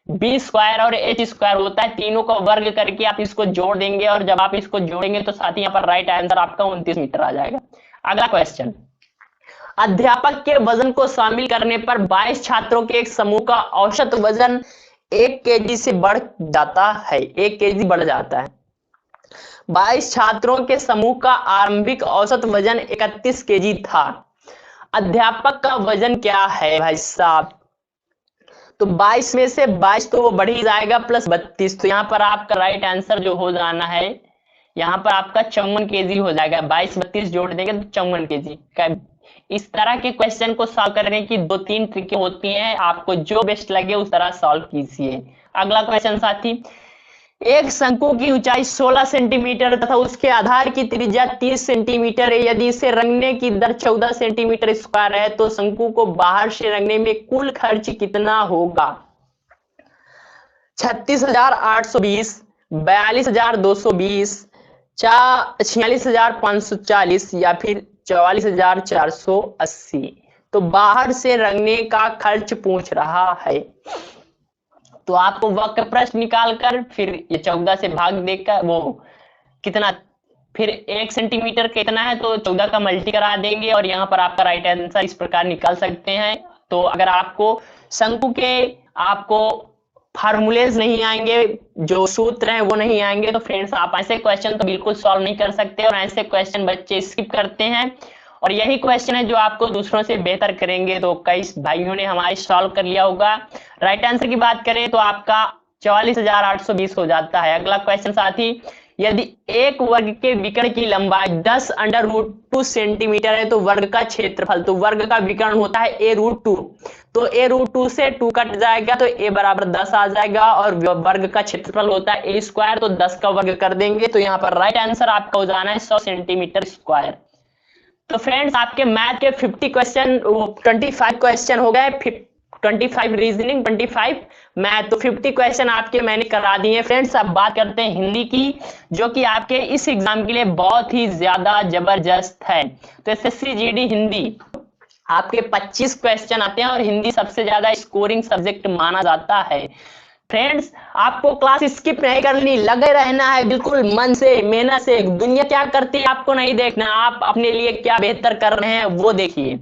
B² और H² होता है। तीनों को वर्ग करके आप इसको जोड़ देंगे और जब आप इसको जोड़ेंगे तो साथ ही यहाँ पर राइट आंसर आपका 29 मीटर आ जाएगा। अगला क्वेश्चन, अध्यापक के वजन को शामिल करने पर 22 छात्रों के एक समूह का औसत वजन 1 kg से बढ़ जाता है। 1 kg बढ़ जाता है। 22 छात्रों के समूह का आरंभिक औसत वजन 31 kg था। अध्यापक का वजन क्या है भाई साहब? तो 22 में से 22 तो वो बढ़ ही जाएगा प्लस 32, तो यहाँ पर आपका राइट आंसर जो हो जाना है यहाँ पर आपका 54 kg हो जाएगा। 22 32 जोड़ देंगे तो 54 kg। इस तरह के क्वेश्चन को सॉल्व करने की 2-3 ट्रिकें होती हैं, आपको जो बेस्ट लगे उस तरह सॉल्व कीजिए। अगला क्वेश्चन साथी, एक शंकु की ऊंचाई 16 सेंटीमीटर तथा उसके आधार की त्रिज्या 30 सेंटीमीटर है। यदि इसे रंगने की दर 14 सेंटीमीटर स्क्वायर है तो शंकु को बाहर से रंगने में कुल खर्च कितना होगा? 36,820, 42,220, 46,540 या फिर 44,480। तो बाहर से रंगने का खर्च पूछ रहा है। तो आपको वक्र प्रश्न निकाल कर फिर ये 14 से भाग देकर वो कितना, फिर 1 सेंटीमीटर कितना है तो 14 का मल्टी करा देंगे और यहाँ पर आपका राइट आंसर इस प्रकार निकाल सकते हैं। तो अगर आपको शंकु के आपको फार्मूलेज नहीं आएंगे, जो सूत्र हैं वो नहीं आएंगे, तो फ्रेंड्स आप ऐसे क्वेश्चन तो बिल्कुल सॉल्व नहीं कर सकते और ऐसे क्वेश्चन बच्चे स्किप करते हैं और यही क्वेश्चन है जो आपको दूसरों से बेहतर करेंगे। तो कई भाइयों ने हमारे सॉल्व कर लिया होगा। राइट आंसर की बात करें तो आपका 44,820 हो जाता है। अगला क्वेश्चन साथी, यदि एक वर्ग के विकर्ण की लंबाई 10√2 सेंटीमीटर है तो वर्ग का क्षेत्रफल, तो वर्ग का विकर्ण होता है a√2, तो a√2 से 2 कट जाएगा तो a बराबर 10 आ जाएगा और वर्ग का क्षेत्रफल होता है a², तो 10 का वर्ग कर देंगे तो यहाँ पर राइट आंसर आपका हो जाना है 100 सेंटीमीटर स्क्वायर। तो फ्रेंड्स आपके मैथ के 25 क्वेश्चन हो गए, 25 रीजनिंग 25 मैथ, तो 50 क्वेश्चन आपके मैंने करा दिए। फ्रेंड्स अब बात करते हैं हिंदी की, जो कि आपके इस एग्जाम के लिए बहुत ही ज्यादा जबरदस्त है। तो एसएससी जीडी हिंदी आपके 25 क्वेश्चन आते हैं और हिंदी सबसे ज्यादा स्कोरिंग सब्जेक्ट माना जाता है। फ्रेंड्स आपको क्लास स्किप नहीं करनी, लगे रहना है बिल्कुल मन से मेहनत से। दुनिया क्या करती है आपको नहीं देखना, आप अपने लिए क्या बेहतर कर रहे हैं वो देखिए।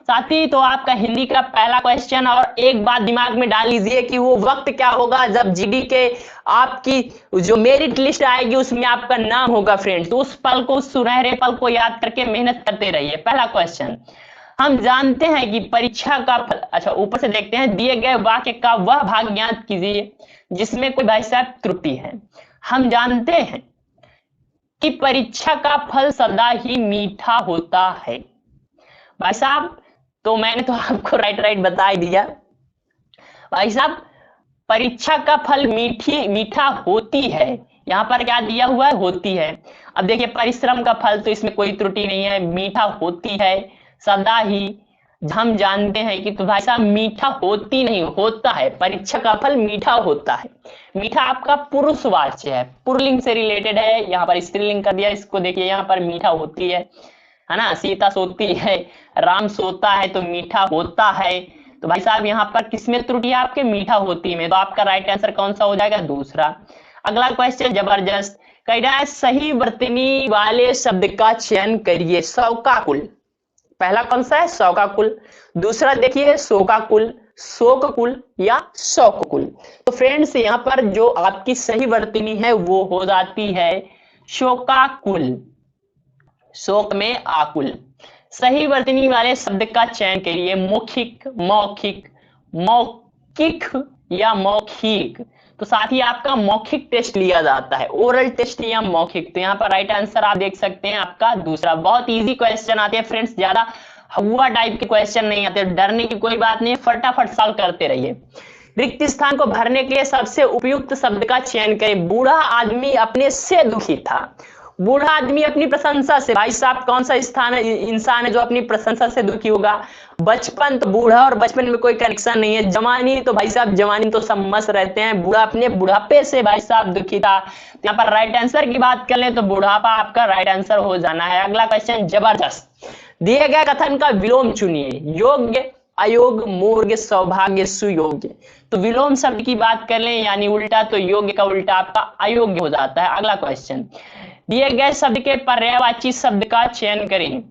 साथी तो आपका हिंदी का पहला क्वेश्चन, और एक बात दिमाग में डाल लीजिए कि वो वक्त क्या होगा जब जीडी के आपकी जो मेरिट लिस्ट आएगी उसमें आपका नाम होगा। फ्रेंड्स तो उस पल को, उस सुनहरे पल को याद करके मेहनत करते रहिए। पहला क्वेश्चन, हम जानते हैं कि परीक्षा का फल, अच्छा ऊपर से देखते हैं, दिए गए वाक्य का वह भाग ज्ञात कीजिए जिसमें कोई भाई साहब त्रुटि है। हम जानते हैं कि परीक्षा का फल सदा ही मीठा होता है। भाई साहब तो मैंने तो आपको राइट बता ही दिया। भाई साहब परीक्षा का फल मीठा होती है, यहाँ पर क्या दिया हुआ है, होती है। अब देखिए परिश्रम का फल तो इसमें कोई त्रुटि नहीं है, मीठा होती है सदा ही। हम जानते हैं कि तो भाई साहब मीठा होती नहीं, होता है, परीक्षा का फल मीठा होता है। मीठा आपका पुरुषवाच्य है, पुल्लिंग से रिलेटेड है, यहाँ पर स्त्रीलिंग कर दिया इसको। देखिए यहाँ पर मीठा होती है ना, सीता सोती है, राम सोता है, तो मीठा होता है। तो भाई साहब यहाँ पर किसमें त्रुटि है, आपके मीठा होती में, तो आपका राइट आंसर कौन सा हो जाएगा, दूसरा। अगला क्वेश्चन जबरदस्त कह रहा है, सही वर्तनी वाले शब्द का चयन करिए। शौकाकुल, पहला कौन सा है, शौकाकुल। दूसरा देखिए शोकाकुल, शोककुल या शौककुल। तो फ्रेंड्स यहाँ पर जो आपकी सही वर्तनी है वो हो जाती है शोकाकुल, शोक में आकुल। सही वर्तनी वाले शब्द का चयन करिए, मौखिक, मौखिक, मौखिक या मौखिक। तो साथ ही आपका मौखिक टेस्ट लिया जाता है, ओरल टेस्ट या मौखिक। तो यहाँ पर राइट आंसर आप देख सकते हैं आपका दूसरा। बहुत इजी क्वेश्चन आते हैं फ्रेंड्स, ज्यादा हवा टाइप के क्वेश्चन नहीं आते, डरने की कोई बात नहीं है, फटाफट सॉल्व करते रहिए। रिक्त स्थान को भरने के लिए सबसे उपयुक्त शब्द का चयन करें। बूढ़ा आदमी अपने से दुखी था। बूढ़ा आदमी अपनी प्रशंसा से, भाई साहब कौन सा स्थान है, इंसान है जो अपनी प्रशंसा से दुखी होगा। बचपन, तो बूढ़ा और बचपन में कोई कनेक्शन नहीं है। जवानी, तो भाई साहब जवानी तो सब मस्त रहते हैं, बूढ़ा अपने बुढ़ापे से भाई साहब दुखी था। तो यहाँ पर राइट आंसर की बात कर ले तो बुढ़ापा आपका राइट आंसर हो जाना है। अगला क्वेश्चन जबरदस्त, दिए गए कथन का विलोम चुनिए। योग्य, अयोग्य, मूर्ख, सौभाग्य, सुयोग्य। तो विलोम शब्द की बात कर लें यानी उल्टा, तो योग्य का उल्टा आपका अयोग्य हो जाता है। अगला क्वेश्चन, दिए गए शब्द के पर्यायवाची शब्द का चयन करें।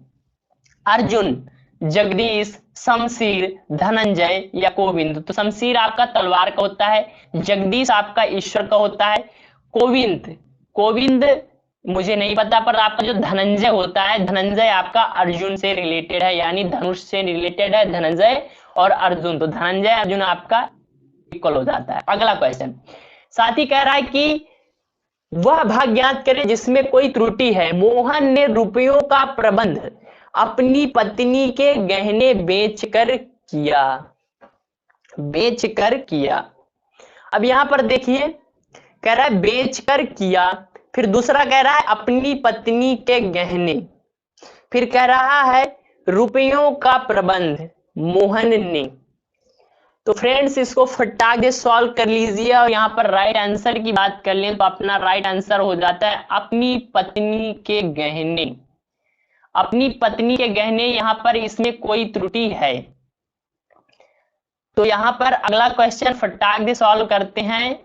अर्जुन, जगदीश, शमशीर, धनंजय या गोविंद। तो शमशीर आपका तलवार का होता है, जगदीश आपका ईश्वर का होता है, गोविंद मुझे नहीं पता, पर आपका जो धनंजय होता है, धनंजय आपका अर्जुन से रिलेटेड है, यानी धनुष से रिलेटेड है धनंजय और अर्जुन। तो धनंजय अर्जुन आपका इक्वल हो जाता है। अगला क्वेश्चन, साथ ही कह रहा है कि वह भाग ज्ञात करें जिसमें कोई त्रुटि है। मोहन ने रुपयों का प्रबंध अपनी पत्नी के गहने बेचकर किया। अब यहां पर देखिए कह रहा है बेचकर किया, फिर दूसरा कह रहा है अपनी पत्नी के गहने, फिर कह रहा है रुपयों का प्रबंध मोहन ने। तो फ्रेंड्स इसको फटाक से सॉल्व कर लीजिए और यहाँ पर राइट आंसर की बात कर लें तो अपना राइट आंसर हो जाता है अपनी पत्नी के गहने। अपनी पत्नी के गहने, यहाँ पर इसमें कोई त्रुटि है तो यहाँ पर अगला क्वेश्चन फटाक से सॉल्व करते हैं।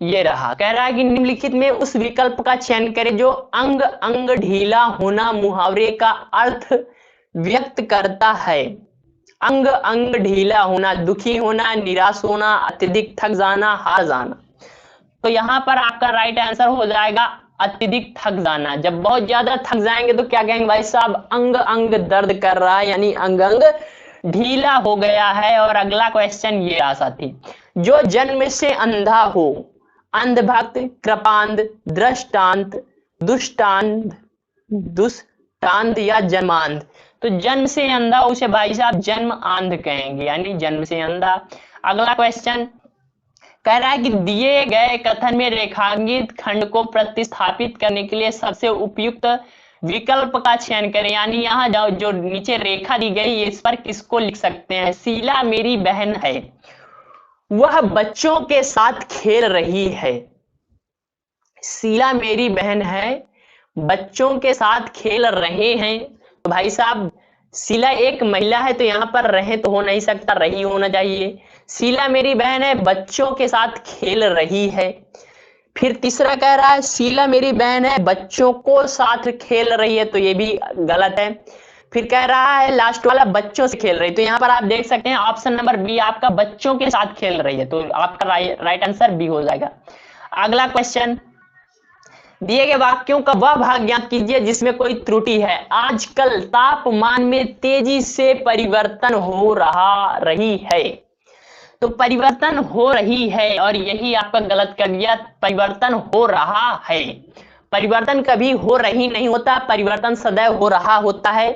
ये रहा, कह रहा है कि निम्नलिखित में उस विकल्प का चयन करें जो अंग अंग ढीला होना मुहावरे का अर्थ व्यक्त करता है। अंग अंग ढीला होना, दुखी होना, निराश होना, अत्यधिक थक जाना, हार जाना। तो यहाँ पर आपका राइट आंसर हो जाएगा अत्यधिक थक जाना। जब बहुत ज्यादा थक जाएंगे तो क्या कहेंगे भाई साहब, अंग अंग दर्द कर रहा है, यानी अंग अंग ढीला हो गया है। और अगला क्वेश्चन ये आ साथी, जो जन्म से अंधा हो, अंधभक्त, कृपांध, दृष्टांत, दुष्टांत, दुष्टांत या जन्मांध। तो जन्म से अंधा उसे भाई साहब जन्म आंध कहेंगे, यानी जन्म से अंधा। अगला क्वेश्चन कह रहा है कि दिए गए कथन में रेखांकित खंड को प्रतिस्थापित करने के लिए सबसे उपयुक्त विकल्प का चयन करें। यानी यहाँ जो नीचे रेखा दी गई इस पर किसको लिख सकते हैं। शीला मेरी बहन है, वह बच्चों के साथ खेल रही है। शीला मेरी बहन है, बच्चों के साथ खेल रहे हैं। तो भाई साहब शीला एक महिला है, तो यहाँ पर रहे तो हो नहीं सकता, रही होना चाहिए। शीला मेरी बहन है, बच्चों के साथ खेल रही है। फिर तीसरा कह रहा है शीला मेरी बहन है, बच्चों को साथ खेल रही है, तो ये भी गलत है। फिर कह रहा है लास्ट वाला बच्चों से खेल रही, तो यहाँ पर आप देख सकते हैं ऑप्शन नंबर बी आपका बच्चों के साथ खेल रही है, तो आपका राइट आंसर बी हो जाएगा। अगला क्वेश्चन, दिए गए वाक्यों का वह भाग ज्ञात कीजिए जिसमें कोई त्रुटि है। आजकल तापमान में तेजी से परिवर्तन हो रही है। तो परिवर्तन हो रही है और यही आपका गलत कर दिया, परिवर्तन हो रहा है। परिवर्तन कभी हो रही नहीं होता, परिवर्तन सदैव हो रहा होता है।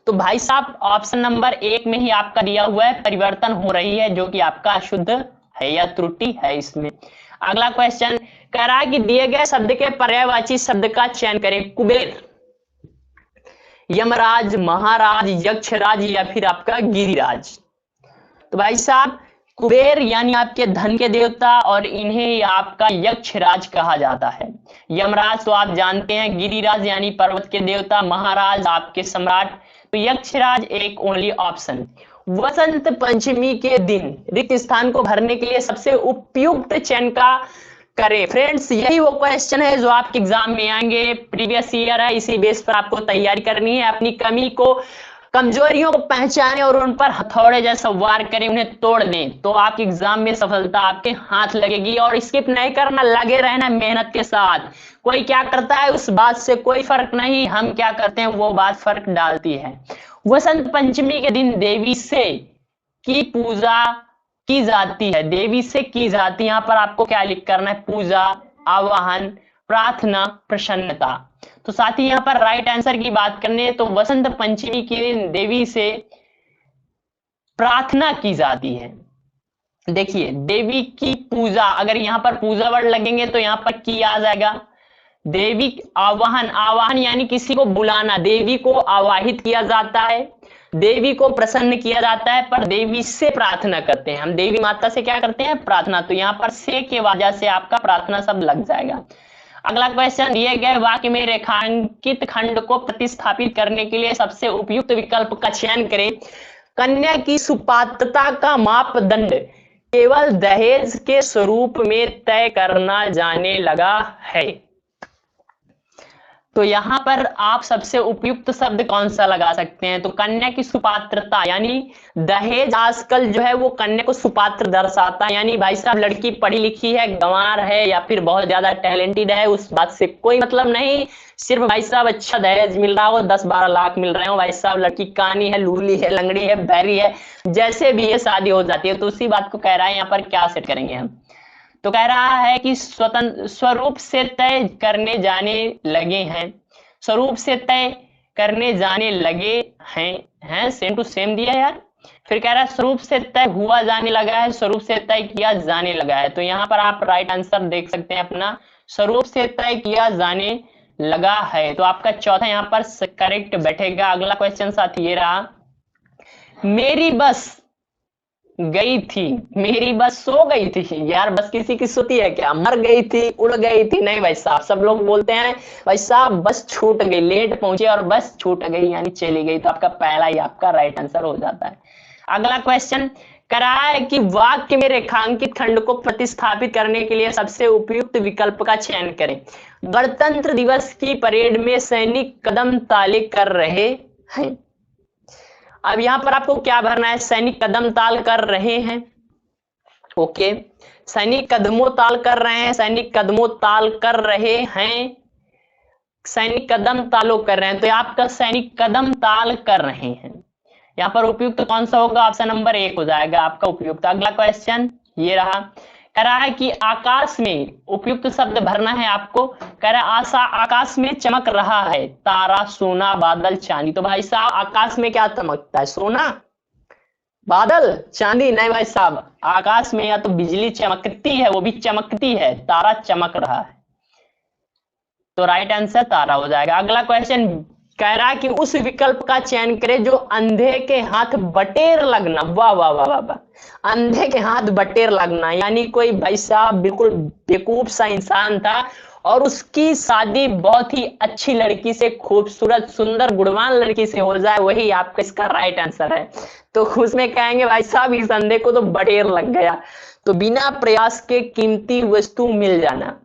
तो भाई साहब ऑप्शन नंबर 1 में ही आपका दिया हुआ है परिवर्तन हो रही है, जो कि आपका अशुद्ध है या त्रुटि है इसमें। अगला क्वेश्चन कह रहा है कि दिए गए शब्द के पर्यायवाची शब्द का चयन करें। कुबेर, यमराज, महाराज, यक्षराज या फिर आपका गिरिराज। तो भाई साहब कुबेर यानी आपके धन के देवता, और इन्हें आपका यक्षराज कहा जाता है। यमराज तो आप जानते हैं, गिरिराज यानी पर्वत के देवता, महाराज आपके सम्राट। तो यक्षराज एक ओनली ऑप्शन। वसंत पंचमी के दिन रिक्त स्थान को भरने के लिए सबसे उपयुक्त चयन का करें। फ्रेंड्स यही वो क्वेश्चन है जो आपके एग्जाम में आएंगे, प्रीवियस ईयर है, इसी बेस पर आपको तैयारी करनी है। अपनी कमी को, कमजोरियों को पहचाने और उन पर हथौड़े जैसा वार करें, उन्हें तोड़ दें, तो आपके एग्जाम में सफलता आपके हाथ लगेगी। और स्किप नहीं करना, लगे रहना मेहनत के साथ। कोई क्या करता है उस बात से कोई फर्क नहीं, हम क्या करते हैं वो बात फर्क डालती है। वसंत पंचमी के दिन देवी से की पूजा की जाती है, देवी से की जाती है। यहाँ पर आपको क्या लिख करना है, पूजा, आवाहन, प्रार्थना, प्रसन्नता। तो साथ ही यहाँ पर राइट आंसर की बात करने तो वसंत पंचमी के दिन देवी से प्रार्थना की जाती है। देखिए देवी की पूजा, अगर यहाँ पर पूजा वर्ड लगेंगे तो यहाँ पर की आ जाएगा। देवी आवाहन, आवाहन यानी किसी को बुलाना, देवी को आवाहित किया जाता है, देवी को प्रसन्न किया जाता है, पर देवी से प्रार्थना करते हैं हम, देवी माता से क्या करते हैं, प्रार्थना। तो यहाँ पर से के वजह से आपका प्रार्थना शब्द लग जाएगा। अगला क्वेश्चन, दिए गए वाक्य में रेखांकित खंड को प्रतिस्थापित करने के लिए सबसे उपयुक्त विकल्प का चयन करें। कन्या की सुपात्रता का मापदंड केवल दहेज के स्वरूप में तय करना जाने लगा है। तो यहाँ पर आप सबसे उपयुक्त शब्द कौन सा लगा सकते हैं, तो कन्या की सुपात्रता, यानी दहेज आजकल जो है वो कन्या को सुपात्र दर्शाता है। यानी भाई साहब लड़की पढ़ी लिखी है, गंवार है या फिर बहुत ज्यादा टैलेंटेड है, उस बात से कोई मतलब नहीं। सिर्फ भाई साहब अच्छा दहेज मिल रहा हो, 10-12 लाख मिल रहे हो, भाई साहब लड़की कानी है, लूली है, लंगड़ी है, बैरी है, जैसे भी ये शादी हो जाती है। तो उसी बात को कह रहा है यहाँ पर क्या सेट करेंगे हम। तो कह रहा है कि स्वतंत्र स्वरूप से तय करने जाने लगे हैं, स्वरूप से तय करने जाने लगे हैं सेम टू सेम दिया यार। फिर कह रहा है स्वरूप से तय हुआ जाने लगा है, स्वरूप से तय किया जाने लगा है। तो यहाँ पर आप राइट आंसर देख सकते हैं अपना, स्वरूप से तय किया जाने लगा है। तो आपका चौथा यहाँ पर करेक्ट बैठेगा। अगला क्वेश्चन साथ ये रहा, मेरी बस गई थी, मेरी बस सो गई थी। यार बस किसी की सोती है क्या, मर गई थी, उड़ गई थी? नहीं भाई साहब, सब लोग बोलते हैं भाई साहब बस छूट गई, लेट पहुंचे और बस छूट गई यानी चली गई। तो आपका पहला ही आपका राइट आंसर हो जाता है। अगला क्वेश्चन कह रहा है कि वाक्य में रेखांकित खंड को प्रतिस्थापित करने के लिए सबसे उपयुक्त विकल्प का चयन करें। गणतंत्र दिवस की परेड में सैनिक कदम ताले कर रहे हैं। अब यहां पर आपको क्या भरना है, सैनिक कदम ताल कर रहे हैं। ओके, सैनिक कदमों ताल कर रहे हैं, सैनिक कदमों ताल कर रहे हैं, सैनिक कदम तालो कर रहे हैं, तो आपका सैनिक कदम ताल कर रहे हैं। यहाँ पर उपयुक्त कौन सा होगा, ऑप्शन नंबर 1 हो जाएगा आपका उपयुक्त। अगला क्वेश्चन ये रहा, कह रहा है कि आकाश में उपयुक्त शब्द भरना है आपको। कह रहा है आकाश में चमक रहा है तारा, सोना, बादल, चांदी। तो भाई साहब आकाश में क्या चमकता है, सोना, बादल, चांदी? नहीं भाई साहब, आकाश में या तो बिजली चमकती है, वो भी चमकती है, तारा चमक रहा है, तो राइट आंसर तारा हो जाएगा। अगला क्वेश्चन कह रहा है कि उस विकल्प का चयन करें जो अंधे के हाथ बटेर लगना। वाह वाह वाह वाह वाह, अंधे के हाथ बटेर लगना, यानी कोई भाई साहब बिल्कुल बेवकूफ सा इंसान था और उसकी शादी बहुत ही अच्छी लड़की से, खूबसूरत सुंदर गुणवान लड़की से हो जाए, वही आपका इसका राइट आंसर है। तो उसमें कहेंगे भाई साहब इस अंधे को तो बटेर लग गया। तो बिना प्रयास के कीमती वस्तु मिल जाना,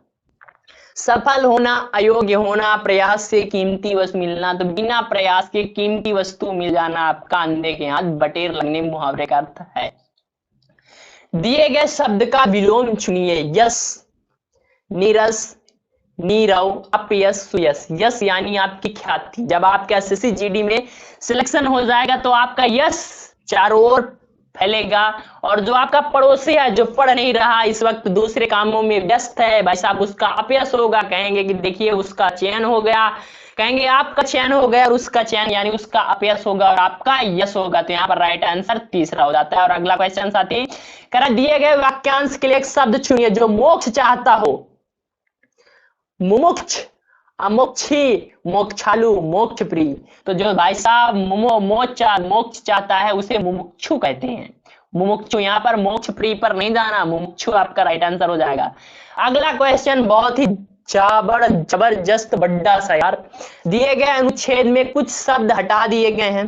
सफल होना, अयोग्य होना, प्रयास से कीमती वस्तु मिलना, तो बिना प्रयास के कीमती वस्तु मिल जाना आपका अंधे के हाथ बटेर लगने मुहावरे का अर्थ है। दिए गए शब्द का विलोम चुनिए। यश, नीरस, नीरव, अपयश, सुयश। यश यानी आपकी ख्याति, जब आपके एसएससी जीडी में सिलेक्शन हो जाएगा तो आपका यश चारों ओर फैलेगा, और जो आपका पड़ोसी है जो पढ़ नहीं रहा, इस वक्त दूसरे कामों में व्यस्त है, भाई साहब उसका अपयश होगा। कहेंगे कि देखिए उसका चयन हो गया, कहेंगे आपका चयन हो गया और उसका चयन यानी उसका अपयश होगा और आपका यश होगा। तो यहाँ पर राइट आंसर तीसरा हो जाता है। और अगला क्वेश्चन साथी कह रहा दिए गए वाक्यांश के लिए एक शब्द चुनिए जो मोक्ष चाहता हो। मुमुक्ष, अमोक्षी, मोक्षालु, मोक्ष प्रिय। तो जो भाई साहब मोक्ष चाहता है उसे मुमुक्षु कहते हैं। मुमुक्षु, यहाँ पर मोक्ष प्रिय पर नहीं जाना, मुमुक्षु आपका राइट आंसर हो जाएगा। अगला क्वेश्चन बहुत ही जबरदस्त बड्डा सा यार। दिए गए अनुच्छेद में कुछ शब्द हटा दिए गए हैं।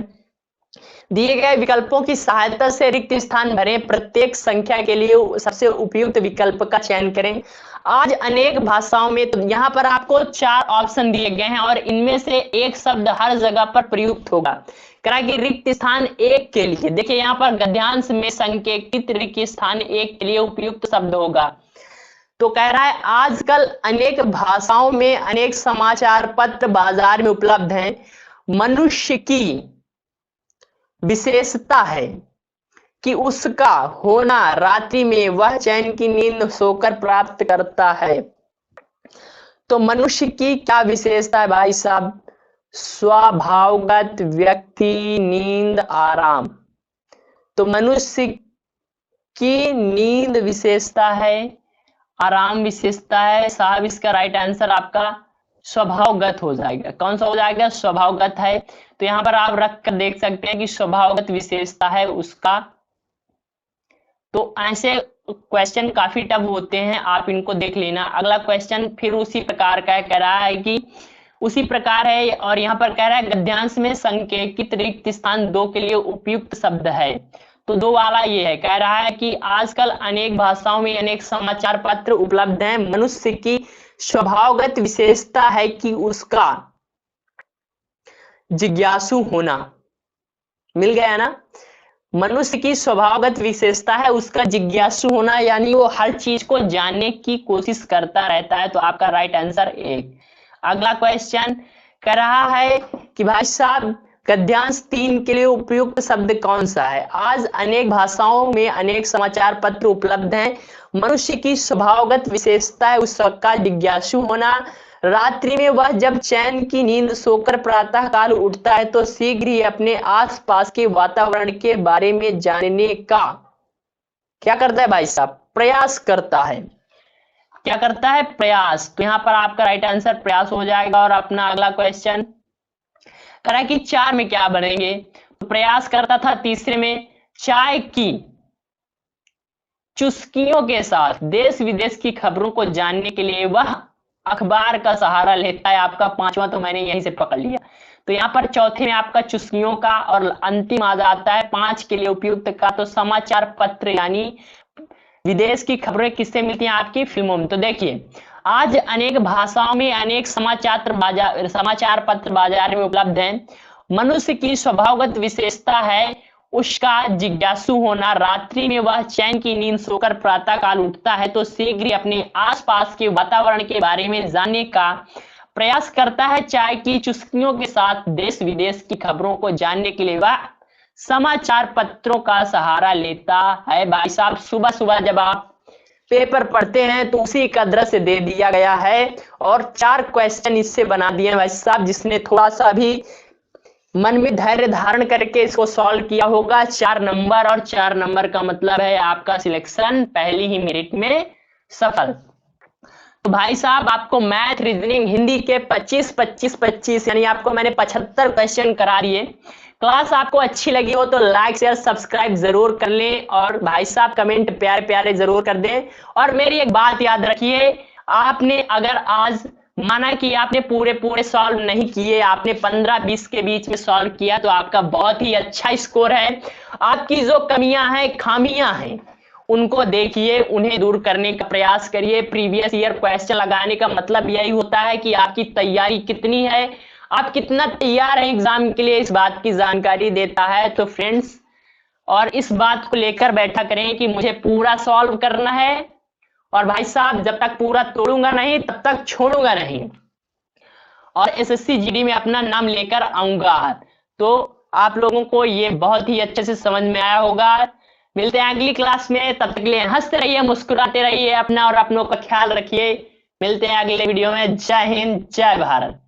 दिए गए विकल्पों की सहायता से रिक्त स्थान भरें, प्रत्येक संख्या के लिए सबसे उपयुक्त विकल्प का चयन करें। आज अनेक भाषाओं में, तो यहाँ पर आपको 4 ऑप्शन दिए गए हैं और इनमें से एक शब्द हर जगह पर प्रयुक्त होगा। कह कि रिक्त स्थान 1 के लिए, देखिए यहाँ पर गद्यांश में संकेतित रिक्त स्थान 1 के लिए उपयुक्त शब्द होगा। तो कह रहा है आजकल अनेक भाषाओं में अनेक समाचार पत्र बाजार में उपलब्ध हैं। मनुष्य की विशेषता है कि उसका होना रात्रि में वह चैन की नींद सोकर प्राप्त करता है। तो मनुष्य की क्या विशेषता है भाई साहब? स्वभावगत, व्यक्ति, नींद, आराम। तो मनुष्य की नींद विशेषता है, आराम विशेषता है साहब। इसका राइट आंसर आपका स्वभावगत हो जाएगा। कौन सा हो जाएगा? स्वभावगत है। तो यहां पर आप रख कर देख सकते हैं कि स्वभावगत विशेषता है उसका। तो ऐसे क्वेश्चन काफी टफ होते हैं, आप इनको देख लेना। अगला क्वेश्चन फिर उसी प्रकार का कह रहा है कि उसी प्रकार है, और यहाँ पर कह रहा है गद्यांश में संकेतित रिक्त स्थान 2 के लिए उपयुक्त शब्द है। तो 2 वाला ये है, कह रहा है कि आजकल अनेक भाषाओं में अनेक समाचार पत्र उपलब्ध हैं। मनुष्य की स्वभावगत विशेषता है कि उसका जिज्ञासु होना। मिल गया ना? मनुष्य की स्वभावगत विशेषता है उसका जिज्ञासु होना, यानी वो हर चीज को जानने की कोशिश करता रहता है। तो आपका राइट आंसर 1। अगला क्वेश्चन कह रहा है कि भाई साहब गद्यांश 3 के लिए उपयुक्त शब्द कौन सा है? आज अनेक भाषाओं में अनेक समाचार पत्र उपलब्ध हैं। मनुष्य की स्वभावगत विशेषता है उसका जिज्ञासु होना। रात्रि में वह जब चैन की नींद सोकर प्रातः काल उठता है तो शीघ्र ही अपने आसपास के वातावरण के बारे में जानने का क्या करता है भाई साहब? प्रयास करता है। क्या करता है? प्रयास। तो यहाँ पर आपका राइट आंसर प्रयास हो जाएगा। और अपना अगला क्वेश्चन कह रहा है कि 4 में क्या बनेंगे? तो प्रयास करता था। तीसरे में चाय की चुस्कियों के साथ देश विदेश की खबरों को जानने के लिए वह अखबार का सहारा लेता है। आपका पांचवा तो मैंने यहीं से पकड़ लिया। तो यहाँ पर चौथे में आपका चुस्कियों का, और अंतिम आ जाता है 5 के लिए उपयुक्त का, तो समाचार पत्र यानी विदेश की खबरें किससे मिलती हैं? आपकी फिल्मों में। तो देखिए, आज अनेक भाषाओं में अनेक समाचार पत्र बाजार में उपलब्ध हैं। मनुष्य की स्वभावगत विशेषता है उसका जिज्ञासु होना। रात्रि में वह चैन की नींद सोकर प्रातः काल उठता है तो शीघ्र ही अपने आसपास के वातावरण के बारे में जानने का प्रयास करता है। चाय की चुस्कियों के साथ देश विदेश की खबरों को जानने के लिए वह समाचार पत्रों का सहारा लेता है। भाई साहब, सुबह सुबह जब आप पेपर पढ़ते हैं तो उसी का दृश्य दे दिया गया है, और 4 क्वेश्चन इससे बना दिए हैं भाई साहब। जिसने थोड़ा सा भी मन में धैर्य धारण करके इसको सॉल्व किया होगा, 4 नंबर, और 4 नंबर का मतलब है आपका सिलेक्शन पहली ही मिनट में सफल। तो भाई साहब, आपको मैथ, रीजनिंग, हिंदी के 25 यानी आपको मैंने 75 क्वेश्चन करा दिए। क्लास आपको अच्छी लगी हो तो लाइक शेयर सब्सक्राइब जरूर कर लें, और भाई साहब कमेंट प्यारे प्यारे जरूर कर दें। और मेरी एक बात याद रखिए, आपने अगर आज माना कि आपने पूरे सॉल्व नहीं किए, आपने 15-20 के बीच में सॉल्व किया, तो आपका बहुत ही अच्छा स्कोर है। आपकी जो कमियां हैं, खामियां हैं, उनको देखिए, उन्हें दूर करने का प्रयास करिए। प्रीवियस ईयर क्वेश्चन लगाने का मतलब यही होता है कि आपकी तैयारी कितनी है, आप कितना तैयार हैं एग्जाम के लिए, इस बात की जानकारी देता है। तो फ्रेंड्स, और इस बात को लेकर बैठा करें कि मुझे पूरा सॉल्व करना है, और भाई साहब जब तक पूरा तोड़ूंगा नहीं तब तक छोड़ूंगा नहीं, और एसएससी जीडी में अपना नाम लेकर आऊंगा। तो आप लोगों को ये बहुत ही अच्छे से समझ में आया होगा। मिलते हैं अगली क्लास में, तब तक के लिए हंसते रहिए, मुस्कुराते रहिए, अपना और अपनों का ख्याल रखिए। मिलते हैं अगले वीडियो में। जय हिंद, जय भारत।